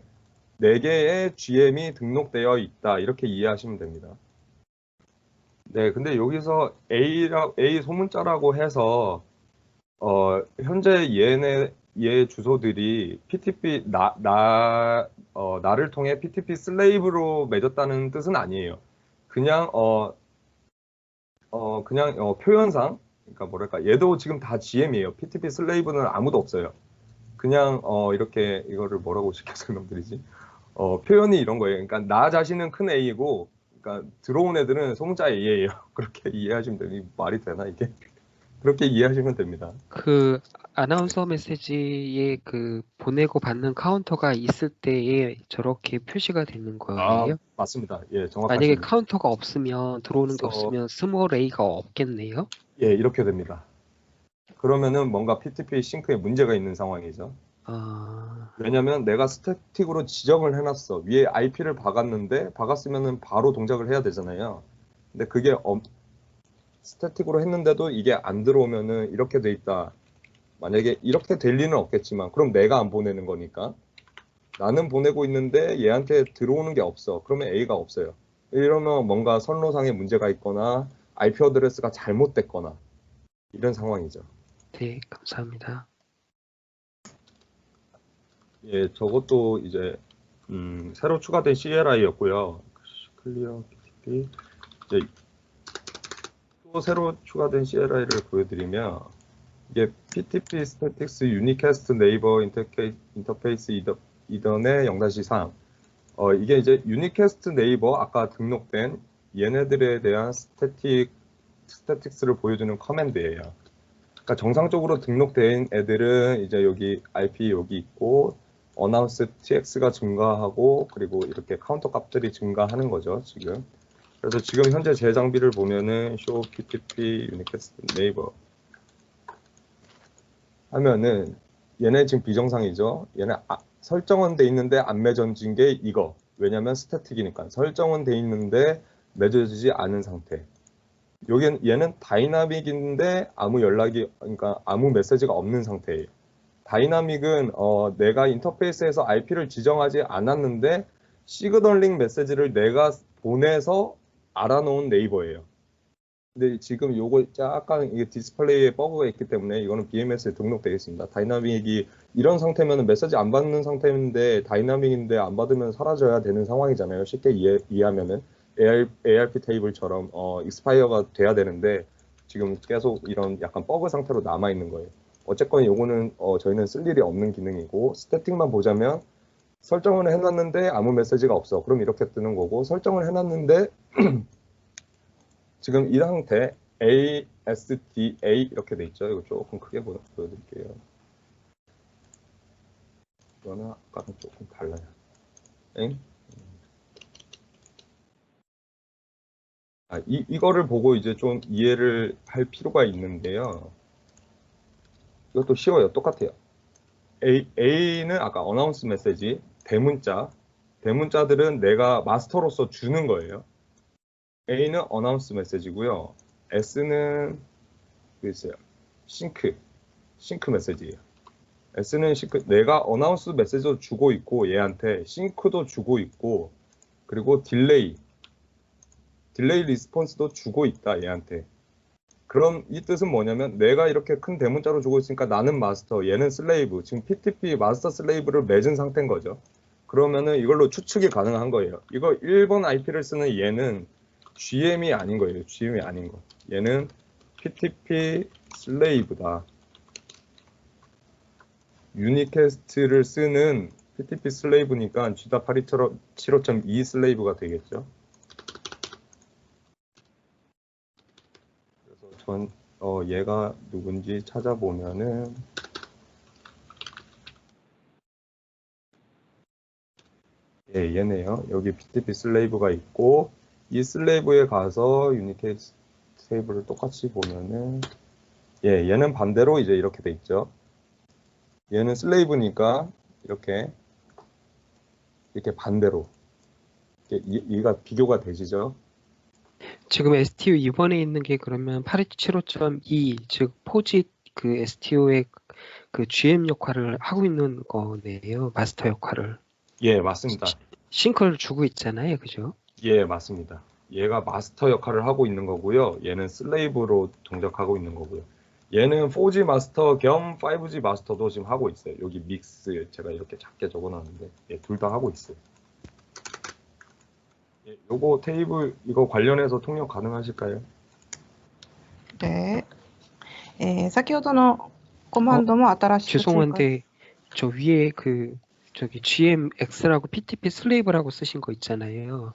4개의 GM이 등록되어 있다. 이렇게 이해하시면 됩니다. 네, 근데 여기서 A 소문자라고 해서 현재 얘 주소들이 PTP 나를 통해 PTP 슬레이브로 맺었다는 뜻은 아니에요. 그냥 표현상 그러니까 뭐랄까 얘도 지금 다 GM이에요. PTP 슬레이브는 아무도 없어요. 그냥 이렇게 이거를 뭐라고 쉽게 설명드리지? 표현이 이런 거예요. 그러니까 나 자신은 큰 A이고 그러니까 들어온 애들은 소문자 A예요. 그렇게 이해하시면 돼요. 말이 되나 이게? 그렇게 이해하시면 됩니다. 그 아나운서 메시지에 그 보내고 받는 카운터가 있을 때에 저렇게 표시가 되는 거예요? 맞습니다. 예, 만약에 정확하십니다. 카운터가 없으면 들어오는 게 그래서 없으면 스몰 A가 없겠네요? 예, 이렇게 됩니다. 그러면은 뭔가 PTP 싱크에 문제가 있는 상황이죠. 아, 왜냐면 내가 스태틱으로 지정을 해놨어. 위에 IP를 박았으면은 바로 동작을 해야 되잖아요. 근데 그게 스태틱으로 했는데도 이게 안 들어오면은 이렇게 돼 있다. 만약에 이렇게 될 리는 없겠지만 그럼 내가 안 보내는 거니까 나는 보내고 있는데 얘한테 들어오는 게 없어. 그러면 A가 없어요. 이러면 뭔가 선로상에 문제가 있거나 IP 어드레스가 잘못됐거나 이런 상황이죠. 네, 감사합니다. 예, 저것도 이제 새로 추가된 CLI였고요. 클리어 PTP. 이제 또 새로 추가된 CLI를 보여드리면 이게 PTP Statics Unicast Neighbor Interface 이던의 0-3. 이게 이제 Unicast Neighbor 아까 등록된 얘네들에 대한 스태틱스를 보여주는 커맨드예요. 그러니까 정상적으로 등록된 애들은 이제 여기 IP 여기 있고 announce tx가 증가하고 그리고 이렇게 카운터 값들이 증가하는 거죠 지금. 그래서 지금 현재 제 장비를 보면은 show ptp unicast neighbor 하면은 얘네 지금 비정상이죠. 얘네 설정은 돼 있는데 안 맺어진 게 이거. 왜냐면 스태틱이니까 설정은 돼 있는데 맺어지지 않은 상태. 얘는 다이나믹인데 아무 그러니까 아무 메시지가 없는 상태예요. 다이나믹은 내가 인터페이스에서 IP를 지정하지 않았는데 시그널링 메시지를 내가 보내서 알아놓은 네이버예요. 근데 지금 요거 약간 이게 디스플레이에 버그가 있기 때문에 이거는 BMS에 등록되겠습니다. 다이나믹이 이런 상태면 메시지 안 받는 상태인데 다이나믹인데 안 받으면 사라져야 되는 상황이잖아요. 쉽게 이해하면은 ARP 테이블처럼 익스파이어가 돼야 되는데 지금 계속 이런 약간 버그 상태로 남아 있는 거예요. 어쨌건 요거는 저희는 쓸 일이 없는 기능이고 스태틱만 보자면 설정을 해놨는데 아무 메시지가 없어. 그럼 이렇게 뜨는 거고 설정을 해놨는데 지금 이 상태 ASDA 이렇게 돼 있죠. 이거 조금 크게 보여드릴게요. 이거는 아까랑 조금 달라요. 이거를 보고 이제 좀 이해를 할 필요가 있는데요. 이것도 쉬워요. 똑같아요. A는 아까 어나운스 메시지, 대문자들은 내가 마스터로서 주는 거예요. A는 어나운스 메시지고요. S는 글쎄요. 싱크 메시지예요. S는 내가 어나운스 메시지도 주고 있고 얘한테 싱크도 주고 있고 그리고 딜레이 리스폰스도 주고 있다 얘한테. 그럼 이 뜻은 뭐냐면 내가 이렇게 큰 대문자로 주고 있으니까 나는 마스터, 얘는 슬레이브. 지금 PTP 마스터 슬레이브를 맺은 상태인 거죠. 그러면은 이걸로 추측이 가능한 거예요. 이거 1번 IP를 쓰는 얘는 GM이 아닌 거예요. GM이 아닌 거. 얘는 PTP 슬레이브다. 유니캐스트를 쓰는 PTP 슬레이브니까 G.827.2 슬레이브가 되겠죠. 그래서 얘가 누군지 찾아보면은 예, 얘네요. 여기 PTP 슬레이브가 있고 이 슬레이브에 가서 유니케이트 테이블을 똑같이 보면은 예, 얘는 반대로 이제 이렇게 돼 있죠. 얘는 슬레이브니까 이렇게 반대로 얘가 비교가 되시죠? 지금 STU 2번에 있는 게 그러면 8275.2, 즉 포짓 그 STU의 그 GM 역할을 하고 있는 거네요. 마스터 역할을. 예, 맞습니다. 싱크를 주고 있잖아요. 그죠? 예, 맞습니다. 얘가 마스터 역할을 하고 있는 거고요. 얘는 슬레이브로 동작하고 있는 거고요. 얘는 4G 마스터 겸 5G 마스터도 지금 하고 있어요. 여기 믹스 제가 이렇게 작게 적어놨는데 예, 둘 다 하고 있어요. 예, 요거 테이블 이거 관련해서 통역 가능하실까요? で、先ほどのコマンドも新しく追加 죄송한데 저 위에 그 저기 GMX라고 PTP 슬레이브라고 쓰신 거 있잖아요.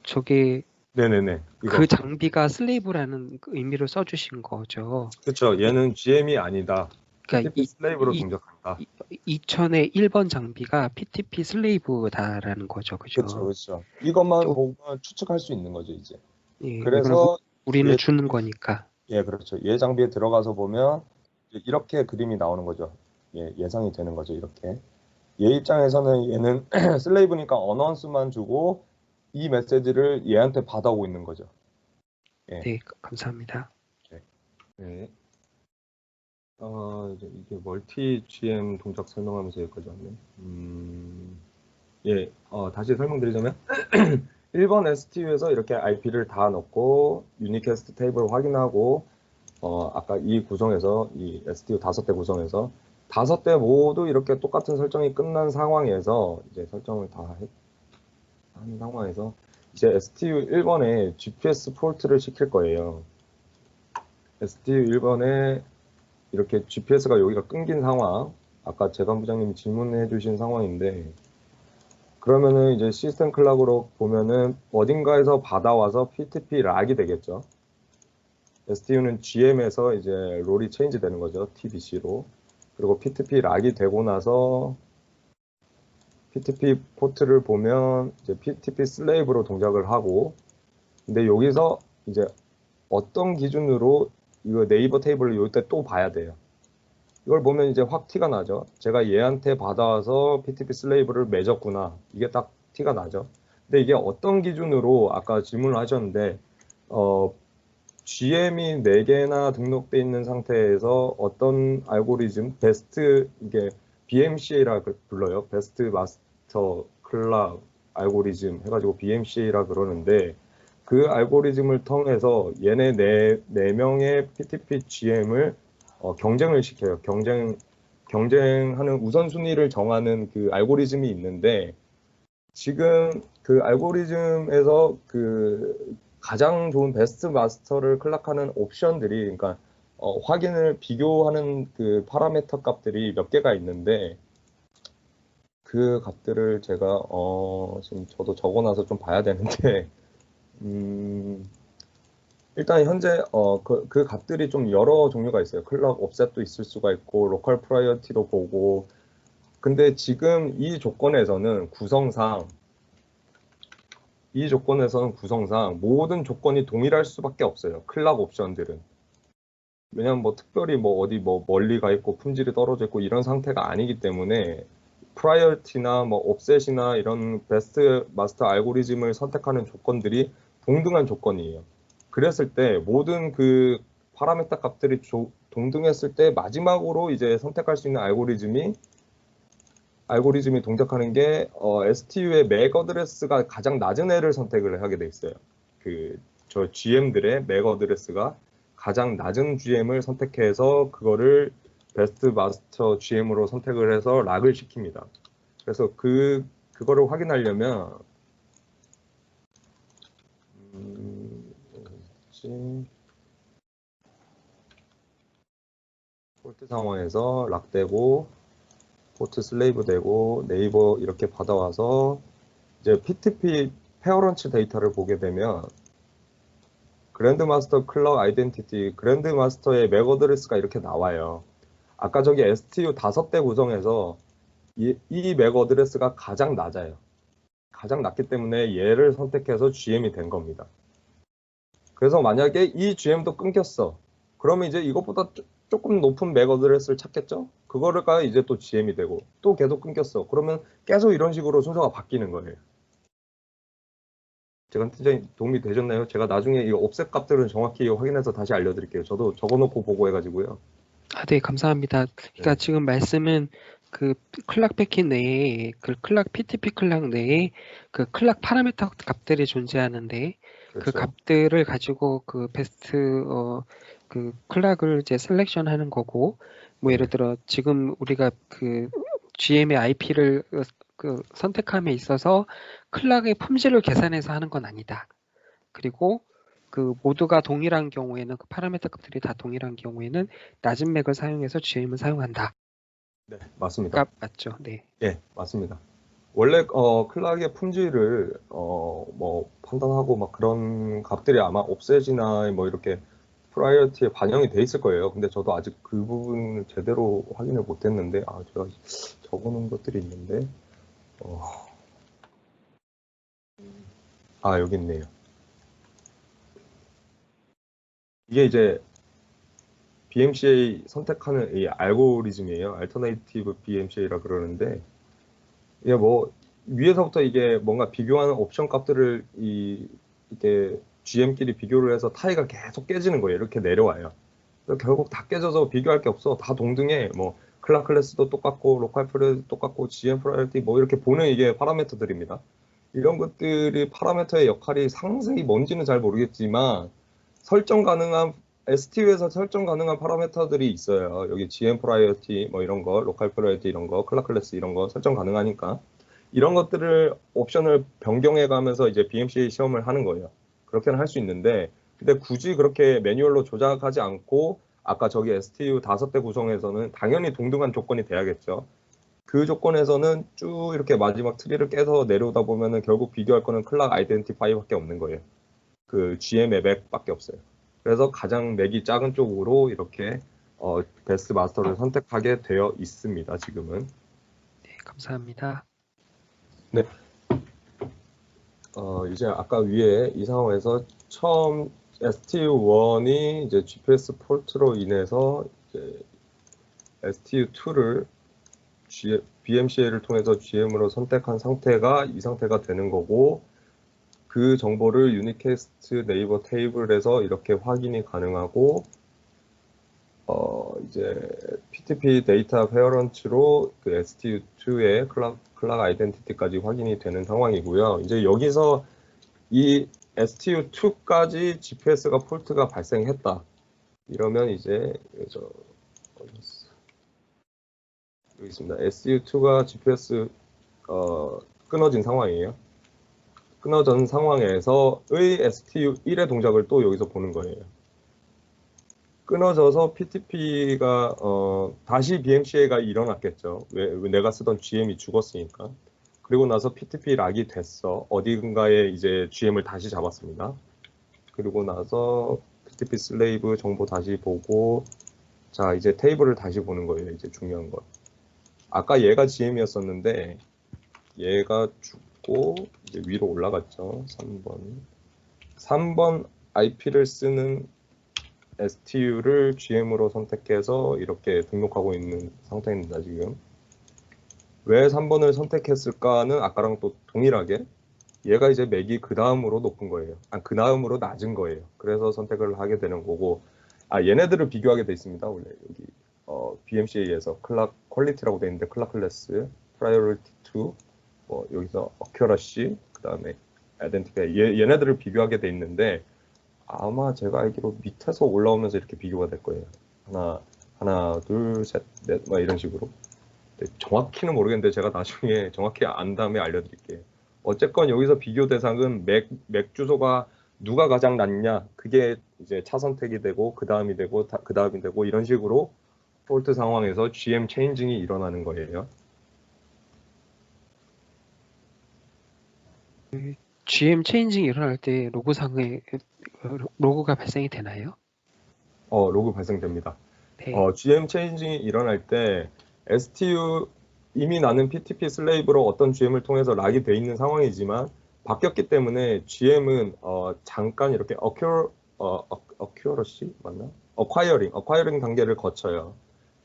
저게 네네네. 이거. 그 장비가 슬레이브라는 그 의미를 써주신 거죠. 그렇죠. 얘는 GM이 아니다. 그러니까 PTP 슬레이브로 이- 동작한다. 2000의 1번 장비가 PTP 슬레이브다라는 거죠. 그죠? 그렇죠, 그렇죠. 이것만 또- 보면 추측할 수 있는 거죠, 이제. 예, 이거는 그래서 우리는 얘- 주는 거니까. 예, 그렇죠. 얘 장비에 들어가서 보면 이렇게 그림이 나오는 거죠. 예, 예상이 되는 거죠, 이렇게. 얘 입장에서는 얘는 슬레이브니까 어너언스만 주고 이 메시지를 얘한테 받아오고 있는 거죠. 네, 감사합니다. 네. 이게 멀티 GM 동작 설명하면서 여기까지 왔네. 예, 다시 설명드리자면 1번 STU에서 이렇게 IP를 다 넣고 유니캐스트 테이블을 확인하고 아까 이 구성에서 이 STU 5대 구성에서 5대 모두 이렇게 똑같은 설정이 끝난 상황에서 이제 설정을 다 한 상황에서 이제 STU 1번에 GPS 폴트를 시킬 거예요. STU 1번에 이렇게 GPS가 여기가 끊긴 상황, 아까 재관부장님이 질문해 주신 상황인데 그러면은 이제 시스템 클락으로 보면은 어딘가에서 받아와서 PTP 락이 되겠죠. STU는 GM에서 이제 롤이 체인지 되는 거죠. TBC로. 그리고 PTP 락이 되고 나서 PTP 포트를 보면 이제 PTP 슬레이브로 동작을 하고 근데 여기서 이제 어떤 기준으로 이거 네이버 테이블을 이때 또 봐야 돼요. 이걸 보면 이제 확 티가 나죠. 제가 얘한테 받아와서 PTP 슬레이브를 맺었구나. 이게 딱 티가 나죠. 근데 이게 어떤 기준으로 아까 질문을 하셨는데 GM이 4개나 등록돼 있는 상태에서 어떤 알고리즘 베스트 이게 BMCA라 불러요. 베스트 마스터 클락 알고리즘 해가지고 BMCA라 그러는데 그 알고리즘을 통해서 얘네 네 명의 PTP GM을 경쟁을 시켜요. 경쟁하는 우선순위를 정하는 그 알고리즘이 있는데 지금 그 알고리즘에서 그 가장 좋은 베스트 마스터를 클락하는 옵션들이 그러니까 확인을 비교하는 그 파라미터 값들이 몇 개가 있는데 그 값들을 제가 지금 저도 적어놔서 좀 봐야 되는데 일단 현재 그 값들이 좀 여러 종류가 있어요. 클럭 옵셋도 있을 수가 있고 로컬 프라이어티도 보고 근데 지금 이 조건에서는 구성상 모든 조건이 동일할 수밖에 없어요. 클락 옵션들은. 왜냐면 뭐 특별히 뭐 어디 뭐 멀리 가 있고 품질이 떨어져 있고 이런 상태가 아니기 때문에 프라이어티나 뭐 옵셋이나 이런 베스트 마스터 알고리즘을 선택하는 조건들이 동등한 조건이에요. 그랬을 때 모든 그 파라미터 값들이 동등했을 때 마지막으로 이제 선택할 수 있는 알고리즘이 동작하는 게 STU의 맥 어드레스가 가장 낮은 애를 선택을 하게 돼 있어요. 저 GM들의 맥 어드레스가 가장 낮은 GM을 선택해서 그거를 베스트 마스터 GM으로 선택을 해서 락을 시킵니다. 그래서 그거를 확인하려면 폴트 상황에서 락되고 포트 슬레이브 되고 네이버 이렇게 받아와서 이제 PTP 페어런치 데이터를 보게 되면 그랜드마스터 클럭 아이덴티티, 그랜드마스터의 맥 어드레스가 이렇게 나와요. 아까 저기 STU 5대 구성에서 이 맥 어드레스가 가장 낮아요. 가장 낮기 때문에 얘를 선택해서 GM이 된 겁니다. 그래서 만약에 이 GM도 끊겼어. 그러면 이제 이것보다 조금 높은 맥 어드레스를 찾겠죠? 그거가 이제 또 GM이 되고 또 계속 끊겼어. 그러면 계속 이런 식으로 순서가 바뀌는 거예요. 제가 팀장님 도움이 되셨나요? 제가 나중에 이 옵셋 값들은 정확히 확인해서 다시 알려드릴게요. 저도 적어놓고 보고해가지고요. 네, 감사합니다. 그러니까 네. 지금 말씀은 그 클락 패킷 내에 그 클락 PTP 클락 내에 그 클락 파라미터 값들이 존재하는데 그 그렇죠. 값들을 가지고 그 베스트 그 클락을 이제 셀렉션하는 거고 뭐 예를 네. 들어 지금 우리가 그 GM의 IP를 그 선택함에 있어서 클락의 품질을 계산해서 하는 건 아니다. 그리고 그 모두가 동일한 경우에는 그 파라미터 값들이 다 동일한 경우에는 낮은 맥을 사용해서 GM을 사용한다. 네, 맞습니다. 맞죠? 네. 예, 맞습니다. 원래 클락의 품질을 뭐 판단하고 막 그런 값들이 아마 옵셋이나 뭐 이렇게 프라이어티에 반영이 돼 있을 거예요. 근데 저도 아직 그 부분 제대로 확인을 못했는데 제가 적어놓은 것들이 있는데 여기 있네요. 이게 이제 BMCA 선택하는 이 알고리즘이에요. 알터네이티브 BMCA라 그러는데 이게 뭐 위에서부터 이게 뭔가 비교하는 옵션 값들을 이게 GM끼리 비교를 해서 타이가 계속 깨지는 거예요. 이렇게 내려와요. 그래서 결국 다 깨져서 비교할 게 없어. 다 동등해. 뭐 클락 클래스도 똑같고 로컬 프라이어티 똑같고 GM 프라이어티 뭐 이렇게 보는 이게 파라미터들입니다. 이런 것들이 파라미터의 역할이 상세히 뭔지는 잘 모르겠지만 설정 가능한 STU에서 설정 가능한 파라미터들이 있어요. 여기 GM 프라이어티 뭐 이런 거, 로컬 프라이어티 이런 거, 클락 클래스 이런 거 설정 가능하니까 이런 것들을 옵션을 변경해 가면서 이제 BMC 시험을 하는 거예요. 그렇게는 할 수 있는데 근데 굳이 그렇게 매뉴얼로 조작하지 않고 아까 저기 STU 5대 구성에서는 당연히 동등한 조건이 돼야겠죠. 그 조건에서는 쭉 이렇게 마지막 트리를 깨서 내려오다 보면은 결국 비교할 거는 클락 아이덴티파이밖에 없는 거예요. 그 GM의 맥밖에 없어요. 그래서 가장 맥이 작은 쪽으로 이렇게 베스트 마스터를 선택하게 되어 있습니다. 지금은. 네, 감사합니다. 네. 이제 아까 위에 이 상황에서 처음 STU1이 이제 GPS 폴트로 인해서 이제 STU2를 BMCA를 통해서 GM으로 선택한 상태가 이 상태가 되는 거고 그 정보를 유니캐스트 네이버 테이블에서 이렇게 확인이 가능하고 이제 PTP 데이터 페어런츠로 그 STU2의 클락 아이덴티티까지 확인이 되는 상황이고요. 이제 여기서 이 STU2까지 GPS가 폴트가 발생했다. 이러면 이제 여기 있습니다. STU2가 GPS 끊어진 상황이에요. 끊어진 상황에서의 STU1의 동작을 또 여기서 보는 거예요. 끊어져서 PTP가 다시 BMCA가 일어났겠죠. 왜 내가 쓰던 GM이 죽었으니까. 그리고 나서 PTP 락이 됐어. 어디인가에 이제 GM을 다시 잡았습니다. 그리고 나서 PTP 슬레이브 정보 다시 보고 자 이제 테이블을 다시 보는 거예요. 이제 중요한 건. 아까 얘가 GM이었었는데 얘가 죽고 이제 위로 올라갔죠. 3번 IP를 쓰는 STU를 GM으로 선택해서 이렇게 등록하고 있는 상태입니다. 지금 왜 3번을 선택했을까는 아까랑 또 동일하게 얘가 이제 맥이 그 다음으로 높은 거예요. 그 다음으로 낮은 거예요. 그래서 선택을 하게 되는 거고 얘네들을 비교하게 돼 있습니다. 원래 여기 BMCA에서 클락 퀄리티라고 돼 있는데 클락 클래스, 프라이어리티 2, 뭐 여기서 어큐러시, 그 다음에 아이덴티파이 얘네들을 비교하게 돼 있는데 아마 제가 알기로 밑에서 올라오면서 이렇게 비교가 될 거예요. 하나, 둘, 셋, 넷, 막 이런 식으로. 정확히는 모르겠는데 제가 나중에 정확히 안 다음에 알려드릴게요. 어쨌건 여기서 비교 대상은 맥 주소가 누가 가장 낮냐 그게 이제 차 선택이 되고 그 다음이 되고 그 다음이 되고 이런 식으로 폴트 상황에서 GM 체인징이 일어나는 거예요. GM 체인징이 일어날 때 로고상에 로고가 발생이 되나요? 로그 발생됩니다. 네. GM 체인징이 일어날 때 STU 이미 나는 PTP 슬레이브로 어떤 GM을 통해서 락이 돼 있는 상황이지만 바뀌었기 때문에 GM은 잠깐 이렇게 어큐러시 맞나? 어콰이어링 단계를 거쳐요.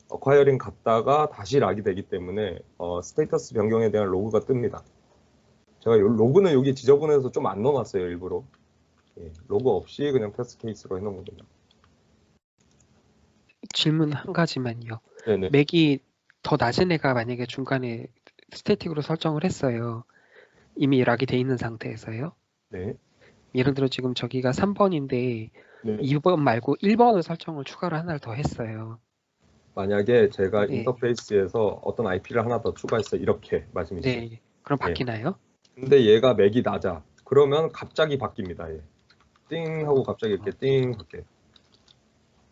어콰이어링 갔다가 다시 락이 되기 때문에 스테이터스 변경에 대한 로그가 뜹니다. 제가 로그는 여기 지저분해서 좀 안 넣어놨어요, 일부러. 예, 로그 없이 그냥 패스 케이스로 해놓은 겁니다. 질문 한 가지만요. 네네. 맥이 더 낮은 애가 만약에 중간에 스태틱으로 설정을 했어요. 이미 락이 돼 있는 상태에서요. 네. 예를 들어 지금 저기가 3번인데 네. 2번 말고 1번을 설정을 추가로 하나를 더 했어요. 만약에 제가 네. 인터페이스에서 어떤 IP를 하나 더 추가했어요. 이렇게 말씀이시죠? 네. 그럼 바뀌나요? 근데 얘가 맥이 낮아. 그러면 갑자기 바뀝니다. 얘. 띵 하고 갑자기 이렇게 띵 바뀌어요.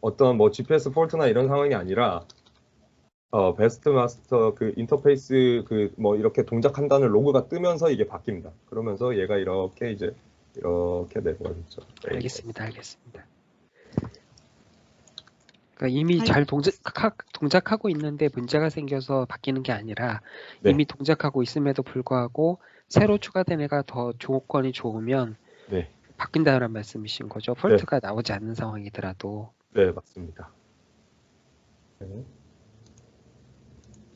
어떤 뭐 GPS 폴트나 이런 상황이 아니라 베스트 마스터 그 인터페이스 그 뭐 이렇게 동작한다는 로그가 뜨면서 이게 바뀝니다. 그러면서 얘가 이렇게 이제 이렇게 내려가겠죠. 알겠습니다. 그러니까 이미 아니. 잘 동작하고 있는데 문제가 생겨서 바뀌는 게 아니라 네. 이미 동작하고 있음에도 불구하고 새로 추가된 애가 더 조건이 좋으면 네. 바뀐다는 말씀이신 거죠. 폴트가 나오지 않는 상황이더라도. 네, 맞습니다. 네.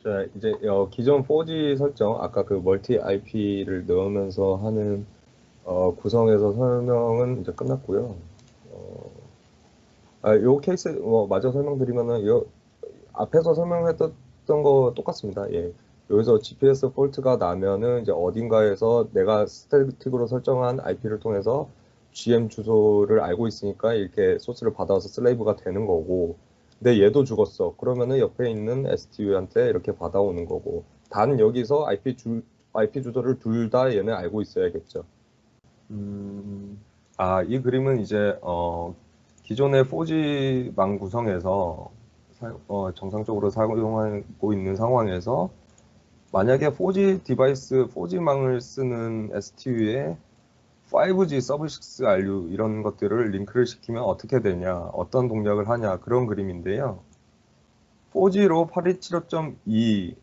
자, 이제 기존 4G 설정, 아까 그 멀티 IP를 넣으면서 하는 구성에서 설명은 이제 끝났고요. 요 케이스 마저 설명드리면은 앞에서 설명했던 거 똑같습니다. 예. 여기서 GPS 폴트가 나면은 이제 어딘가에서 내가 스태틱으로 설정한 IP를 통해서 GM 주소를 알고 있으니까 이렇게 소스를 받아서 슬레이브가 되는 거고, 근데 얘도 죽었어. 그러면은 옆에 있는 STU한테 이렇게 받아오는 거고, 단 여기서 IP 주소를 둘 다 얘는 알고 있어야겠죠. 이 그림은 이제 기존의 4G망 구성에서 정상적으로 사용하고 있는 상황에서 만약에 4G 디바이스, 4G망을 쓰는 STU에 5G 서비스 RU 이런 것들을 링크를 시키면 어떻게 되냐, 어떤 동작을 하냐 그런 그림인데요. 4G로 8275.2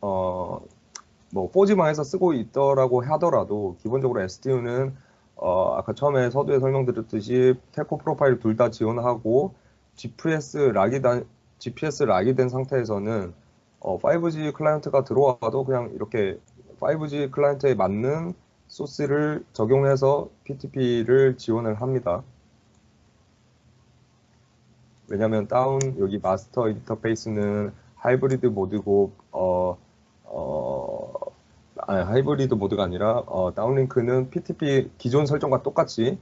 뭐 4G망에서 쓰고 있더라고 하더라도 기본적으로 STU는 아까 처음에 서두에 설명드렸듯이 텔코 프로파일 둘 다 지원하고 GPS 락이 된 상태에서는 5G 클라이언트가 들어와도 그냥 이렇게 5G 클라이언트에 맞는 소스를 적용해서 PTP를 지원을 합니다. 왜냐하면 여기 마스터 인터페이스는 하이브리드 모드고 하이브리드 모드가 아니라 다운링크는 PTP 기존 설정과 똑같이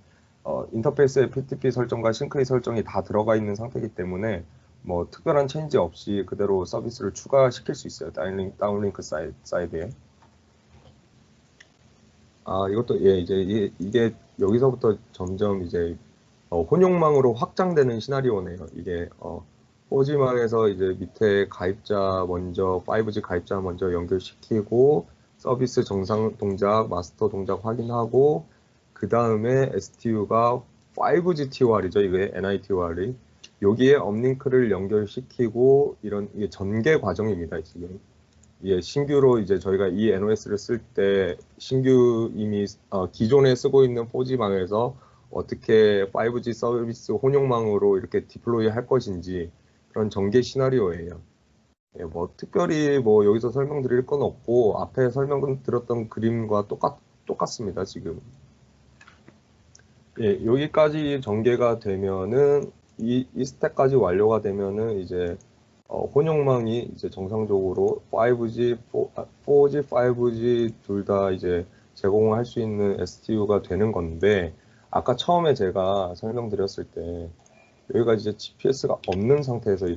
인터페이스의 PTP 설정과 싱크의 설정이 다 들어가 있는 상태이기 때문에 뭐 특별한 체인지 없이 그대로 서비스를 추가시킬 수 있어요. 다운링크 사이드에. 이것도 이제 이게 여기서부터 점점 이제 혼용망으로 확장되는 시나리오네요. 이게 4G망에서 이제 밑에 가입자 먼저 5G 가입자 먼저 연결시키고 서비스 정상 동작, 마스터 동작 확인하고 그 다음에 STU가 5G TOR이죠. 이게 NITOR이 여기에 업링크를 연결시키고 이게 전개 과정입니다. 지금 신규로 이제 저희가 이 NOS를 쓸 때 신규 이미 기존에 쓰고 있는 4G망에서 어떻게 5G 서비스 혼용망으로 이렇게 디플로이 할 것인지 그런 전개 시나리오예요. 뭐 특별히 뭐 여기서 설명드릴 건 없고 앞에 설명드렸던 그림과 똑같습니다. 지금 여기까지 전개가 되면은 이 스택까지 완료가 되면은 이제 혼용망이 이제 정상적으로 4G, 5G 둘 다 이제 제공할 수 있는 STU가 되는 건데 아까 처음에 제가 설명드렸을 때 여기가 이제 GPS가 없는 상태에서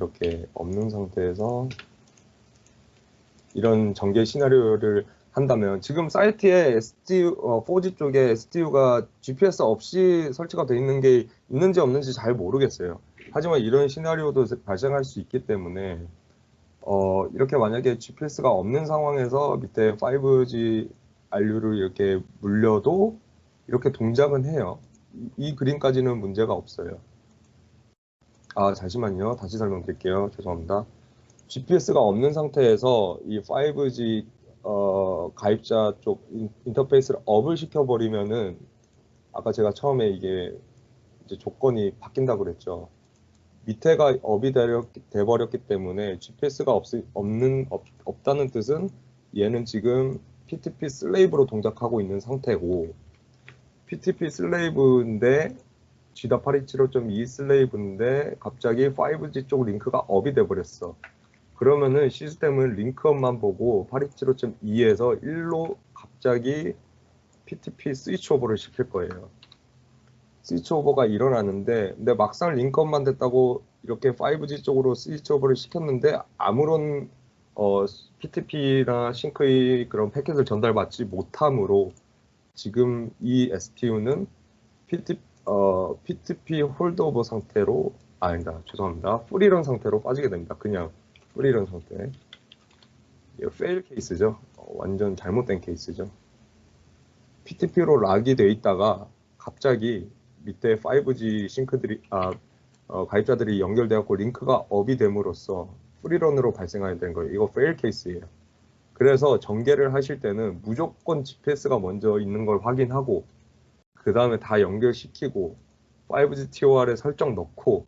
이런 전개 시나리오를 한다면 지금 사이트에 4G 쪽에 STU가 GPS 없이 설치가 되어 있는 게 있는지 없는지 잘 모르겠어요. 하지만 이런 시나리오도 발생할 수 있기 때문에 이렇게 만약에 GPS가 없는 상황에서 밑에 5G RU를 이렇게 물려도 이렇게 동작은 해요. 이 그림까지는 문제가 없어요. 아, 잠시만요. 다시 설명드릴게요. 죄송합니다. GPS가 없는 상태에서 이 5G 가입자 쪽 인터페이스를 업을 시켜버리면은 아까 제가 처음에 이게 이제 조건이 바뀐다고 그랬죠. 밑에가 업이 돼버렸기 때문에 GPS가 없다는 뜻은 얘는 지금 PTP 슬레이브로 동작하고 있는 상태고, PTP 슬레이브인데 G.827.2 슬레이브인데 갑자기 5G 쪽 링크가 업이 돼버렸어. 그러면은 시스템은 링크업만 보고 827.2에서 1로 갑자기 PTP 스위치 오버를 시킬 거예요. 스위치 오버가 일어나는데, 근데 막상 링크업만 됐다고 이렇게 5G 쪽으로 스위치 오버를 시켰는데 아무런 PTP나 싱크의 그런 패킷을 전달받지 못하므로 지금 이 STU는 PTP 홀드오버 상태로, 아니다, 죄송합니다. 프리런 상태로 빠지게 됩니다. 그냥 프리런 상태. 이거 페일 케이스죠. 완전 잘못된 케이스죠. PTP로 락이 돼 있다가 갑자기 밑에 5G 싱크들이 가입자들이 연결되었고 링크가 업이 됨으로써 프리런으로 발생하게 된 거예요. 이거 페일 케이스예요. 그래서 전개를 하실 때는 무조건 GPS가 먼저 있는 걸 확인하고 그 다음에 다 연결시키고 5G TOR에 설정 넣고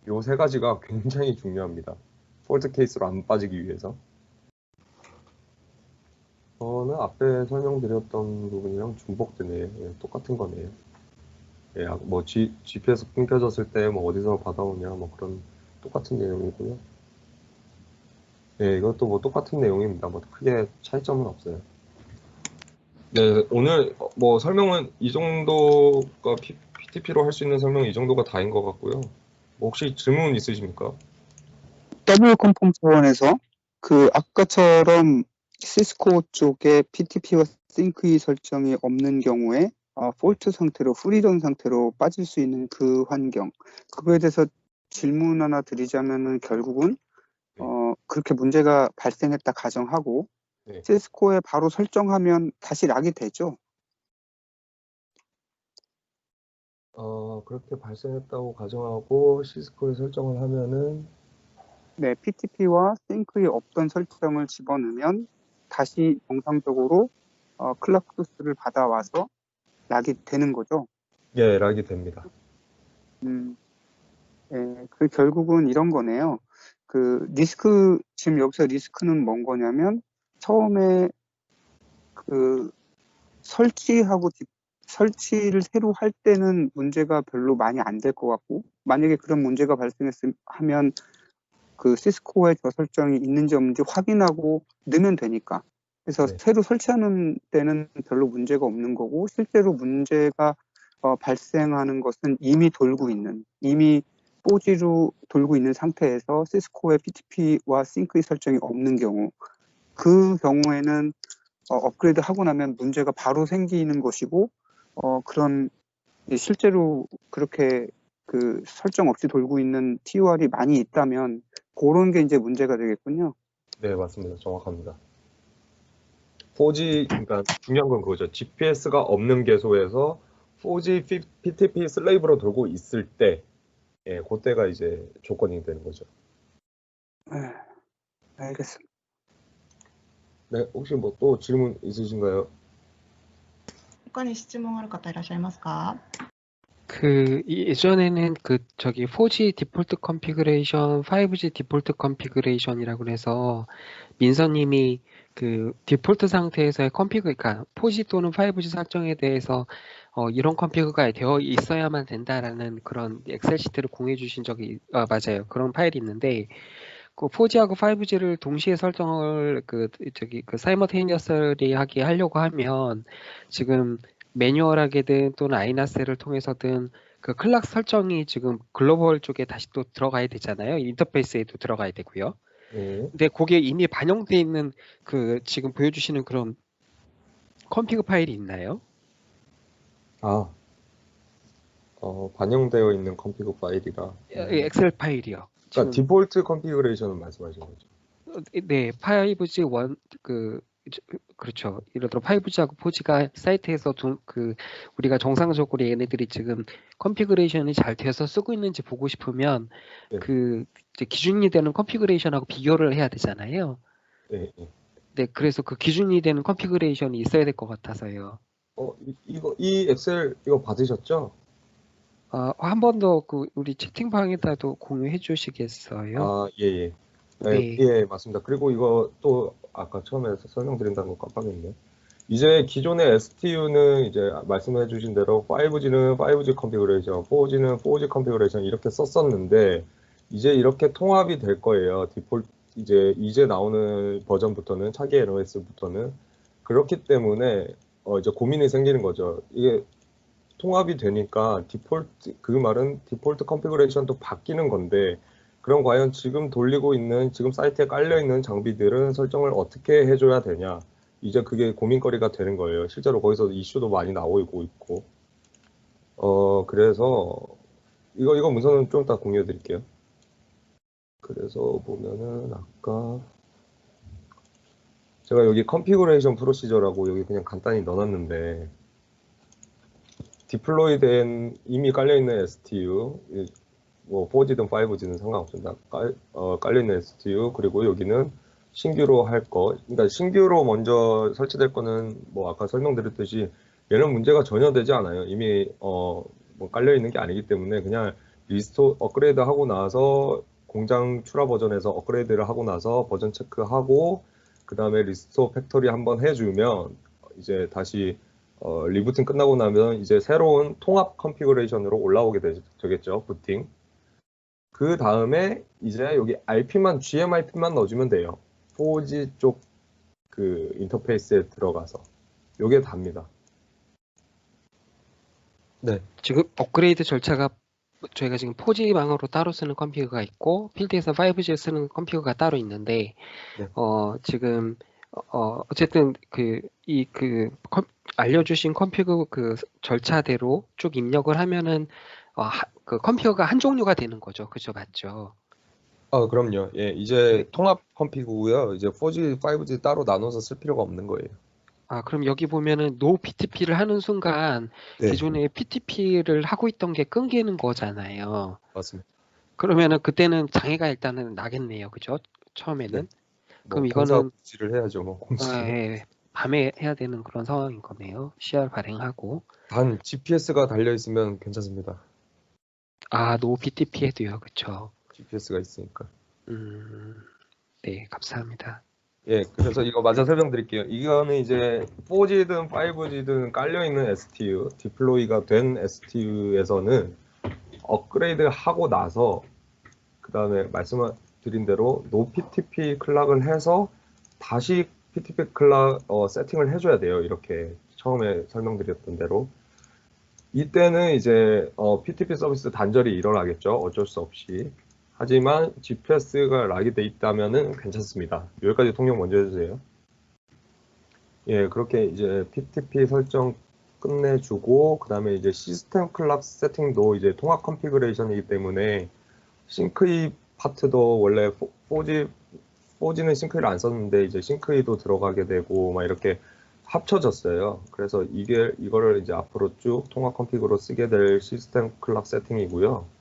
요 세 가지가 굉장히 중요합니다. 폴트 케이스로 안 빠지기 위해서. 저는 앞에 설명드렸던 부분이랑 중복되네요. 예, 똑같은 거네요. 예, 뭐 GPS 끊겨졌을 때 뭐 어디서 받아오냐 뭐 그런 똑같은 내용이고요. 예, 이것도 뭐 똑같은 내용입니다. 뭐 크게 차이점은 없어요. 네, 오늘 뭐 설명은 이 정도가 PTP로 할 수 있는 설명이 이 정도가 다인 것 같고요. 뭐 혹시 질문 있으십니까? 더블 컨펌 차원에서 그 아까처럼 시스코 쪽에 PTP와 싱크이 설정이 없는 경우에 폴트 상태로 프리런 상태로 빠질 수 있는 그 환경, 그거에 대해서 질문 하나 드리자면은 결국은 그렇게 문제가 발생했다 가정하고 네. 시스코에 바로 설정하면 다시 락이 되죠. 그렇게 발생했다고 가정하고 시스코에 설정을 하면은 네, PTP와 싱크이 없던 설정을 집어넣으면 다시 정상적으로 클락소스를 받아와서 락이 되는 거죠. 예, 락이 됩니다. 그 결국은 이런 거네요. 그 리스크, 지금 여기서 리스크는 뭔 거냐면 처음에 그 설치를 새로 할 때는 문제가 별로 많이 안 될 것 같고, 만약에 그런 문제가 발생하면 그 시스코에 저 설정이 있는지 없는지 확인하고 넣으면 되니까. 그래서 네. 새로 설치하는 때는 별로 문제가 없는 거고, 실제로 문제가 발생하는 것은 이미 4G로 돌고 있는 상태에서 시스코에 PTP와 싱크의 설정이 없는 경우, 그 경우에는 업그레이드 하고 나면 문제가 바로 생기는 것이고, 그런 실제로 그렇게 그 설정 없이 돌고 있는 TOR이 많이 있다면 그런 게 이제 문제가 되겠군요. 네, 맞습니다. 정확합니다. 4G, 그러니까 중요한 건 그거죠. GPS가 없는 계속에서 4G PTP 슬레이브로 돌고 있을 때, 예, 그때가 이제 조건이 되는 거죠. 알겠습니다. 네, 혹시 뭐 또 질문 있으신가요? 他に質問ある方いらっしゃいますか？ 예전에는 4G 디폴트 컨피그레이션, 5G 디폴트 컨피그레이션이라고 그래서 민서님이 그 디폴트 상태에서의 그러니까 4G 또는 5G 설정에 대해서 이런 컨피그가 되어 있어야만 된다라는 그런 엑셀 시트를 공유해 주신 적이 맞아요. 그런 파일이 있는데 그 4G하고 5G를 동시에 설정을 사이머테이니어스리 하게 하려고 하면 지금 매뉴얼하게든 또는 아이나스를 통해서든 그 클락 설정이 지금 글로벌 쪽에 다시 또 들어가야 되잖아요. 인터페이스에도 들어가야 되고요. 네. 근데 거기에 이미 반영되어 있는 그 지금 보여주시는 그런 컨피그 파일이 있나요? 반영되어 있는 컨피그 파일이라. 엑셀 파일이요. 그러니까 디폴트 컨피그레이션을 말씀하시는 거죠. 네, 5G 그렇죠. 예를 들어 5G하고 4G가 사이트에서 우리가 정상적으로 얘네들이 지금 컨피그레이션이 잘 돼서 쓰고 있는지 보고 싶으면 네. 이제 기준이 되는 컨피그레이션하고 비교를 해야 되잖아요. 네, 네. 네, 그래서 그 기준이 되는 컨피그레이션이 있어야 될 것 같아서요. 이 엑셀 이거 받으셨죠? 한 번 더 우리 채팅방에다도 공유해 주시겠어요? 아, 예. 네. 예, 맞습니다. 그리고 이거 또 아까 처음에 설명드린다는 거 깜빡했네. 이제 기존의 STU는 이제 말씀해 주신 대로 5G는 5G 컨피그레이션, 4G는 4G 컨피그레이션 이렇게 썼었는데 이제 이렇게 통합이 될 거예요. 디폴트 이제 나오는 버전부터는 차기 NOS부터는 그렇기 때문에 이제 고민이 생기는 거죠. 이게 통합이 되니까 그 말은 디폴트 컨피그레이션도 바뀌는 건데 그럼 과연 지금 돌리고 있는 지금 사이트에 깔려 있는 장비들은 설정을 어떻게 해줘야 되냐? 이제 그게 고민거리가 되는 거예요. 실제로 거기서 이슈도 많이 나오고 있고. 그래서 이거 문서는 좀 이따 공유해 드릴게요. 그래서 보면은 아까 제가 여기 컨피그레이션 프로시저라고 여기 그냥 간단히 넣어놨는데 디플로이된 이미 깔려있는 STU 뭐 4G든 5G든 상관없습니다. 깔려있는 STU 그리고 여기는 신규로 할 거. 그러니까 신규로 먼저 설치될 거는 뭐 아까 설명드렸듯이 얘는 문제가 전혀 되지 않아요. 이미 뭐 깔려있는 게 아니기 때문에 그냥 리스토어 업그레이드 하고 나서 공장 출하 버전에서 업그레이드를 하고 나서 버전 체크하고 그 다음에 리스토어 팩토리 한번 해주면 이제 다시 리부팅 끝나고 나면 이제 새로운 통합 컨피그레이션으로 올라오게 되겠죠. 부팅. 그 다음에 이제 여기 RP만 GMIP만 넣어주면 돼요. 4G 쪽 그 인터페이스에 들어가서 요게 답니다. 네. 지금 업그레이드 절차가 저희가 지금 4G 망으로 따로 쓰는 컴퓨터가 있고 필드에서 5G 쓰는 컴퓨터가 따로 있는데 네. 지금 어쨌든 알려주신 컴퓨터 그 절차대로 쭉 입력을 하면은 그 컴퓨터가 한 종류가 되는 거죠. 그죠, 맞죠? 그럼요. 예, 이제 통합 컴피고요. 이제 4G, 5G 따로 나눠서 쓸 필요가 없는 거예요. 그럼 여기 보면은 no PTP를 하는 순간 네. 기존에 PTP를 하고 있던 게 끊기는 거잖아요. 맞습니다. 그러면은 그때는 장애가 일단은 나겠네요. 그죠? 처음에는. 네. 그럼 이거는 공지를 해야죠. 뭐 공지. 예, 밤에 해야 되는 그런 상황인 거네요. CR 발행하고. 단 GPS가 달려 있으면 괜찮습니다. no PTP 해도요. 그쵸? GPS가 있으니까. 네, 감사합니다. 예, 그래서 이거 마저 설명드릴게요. 이거는 이제 4G든 5G든 깔려있는 STU, 디플로이가 된 STU에서는 업그레이드 하고 나서 그 다음에 말씀드린 대로 노PTP 클락을 해서 다시 PTP 클락 세팅을 해줘야 돼요. 이렇게 처음에 설명드렸던 대로. 이때는 이제 PTP 서비스 단절이 일어나겠죠. 어쩔 수 없이. 하지만 GPS가 락이 돼 있다면은 괜찮습니다. 여기까지 통역 먼저 해주세요. 예, 그렇게 이제 PTP 설정 끝내주고 그 다음에 이제 시스템 클락 세팅도 이제 통합 컨피그레이션이기 때문에 싱크이 파트도 원래 4G는 싱크이를 안 썼는데 이제 싱크이도 들어가게 되고 막 이렇게 합쳐졌어요. 그래서 이거를 이제 앞으로 쭉 통합 컨피그로 쓰게 될 시스템 클락 세팅이고요.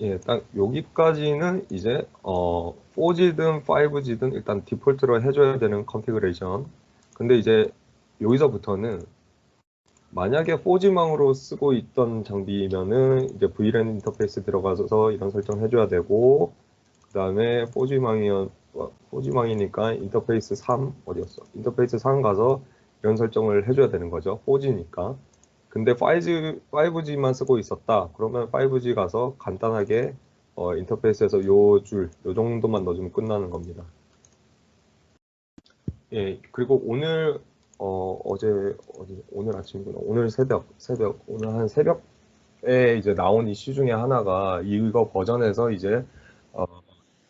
예, 딱 여기까지는 이제 4G든 5G든 일단 디폴트로 해줘야 되는 컨피그레이션. 근데 이제 여기서부터는 만약에 4G망으로 쓰고 있던 장비면은 이제 VLAN 인터페이스 들어가서 이런 설정 해줘야 되고 그 다음에 4G망이니까 인터페이스 3 어디였어? 인터페이스 3 가서 이런 설정을 해줘야 되는 거죠. 4G니까. 근데 5G만 쓰고 있었다. 그러면 5G 가서 간단하게 인터페이스에서 요 정도만 넣어주면 끝나는 겁니다. 예, 그리고 오늘 오늘 아침이구나. 오늘 오늘 한 새벽에 이제 나온 이슈 중에 하나가 이거 버전에서 이제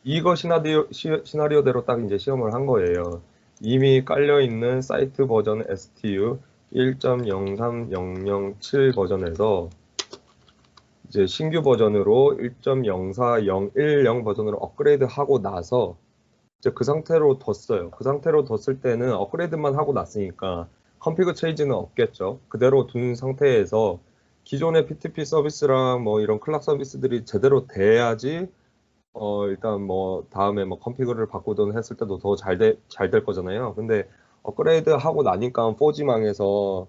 이거 시나리오대로 딱 이제 시험을 한 거예요. 이미 깔려 있는 사이트 버전 STU 1.03007 버전에서 이제 신규 버전으로 1.04010 버전으로 업그레이드 하고 나서 이제 그 상태로 뒀어요. 그 상태로 뒀을 때는 업그레이드만 하고 났으니까 컨피그 체인지는 없겠죠. 그대로 둔 상태에서 기존의 PTP 서비스랑 뭐 이런 클락 서비스들이 제대로 돼야지 일단 뭐 다음에 뭐 컨피그를 바꾸든 했을 때도 더 잘 될 거잖아요. 근데 업그레이드 하고 나니까 4G망에서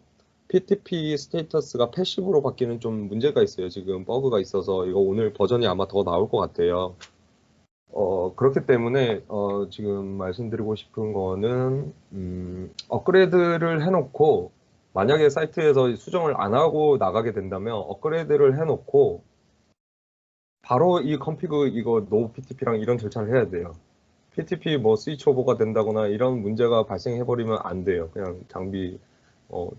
PTP 스테이터스가 패시브로 바뀌는 좀 문제가 있어요. 지금 버그가 있어서 이거 오늘 버전이 아마 더 나올 것 같아요. 그렇기 때문에 지금 말씀드리고 싶은 거는 업그레이드를 해놓고 만약에 사이트에서 수정을 안 하고 나가게 된다면 업그레이드를 해놓고 바로 이 컨피그 이거 노 PTP랑 이런 절차를 해야 돼요. PTP 뭐 스위치 오버가 된다거나 이런 문제가 발생해버리면 안 돼요. 그냥 장비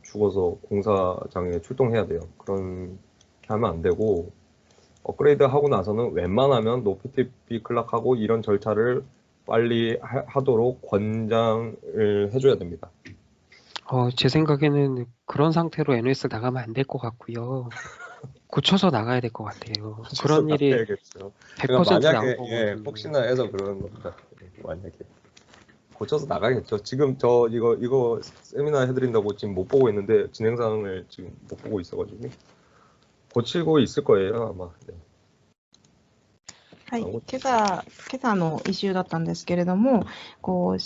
죽어서 공사장에 출동해야 돼요. 그렇게 하면 안 되고 업그레이드 하고 나서는 웬만하면 노 PTP 클락하고 이런 절차를 빨리 하도록 권장을 해줘야 됩니다. 제 생각에는 그런 상태로 NOS 나가면 안 될 것 같고요. 고쳐서 나가야 될 것 같아요. 그런 일이 나가야겠죠. 100% 나온 만약에 거거든요. 혹시나 해서 그러는 겁니다. 만약에 고쳐서 나가겠죠. 지금 저 이거 세미나 해드린다고 지금 못 보고 있는데 진행 사항을 지금 못 보고 있어가지고 고치고 있을 거예요 아마. 네. はい、今朝のイシューだったんですけれども、こう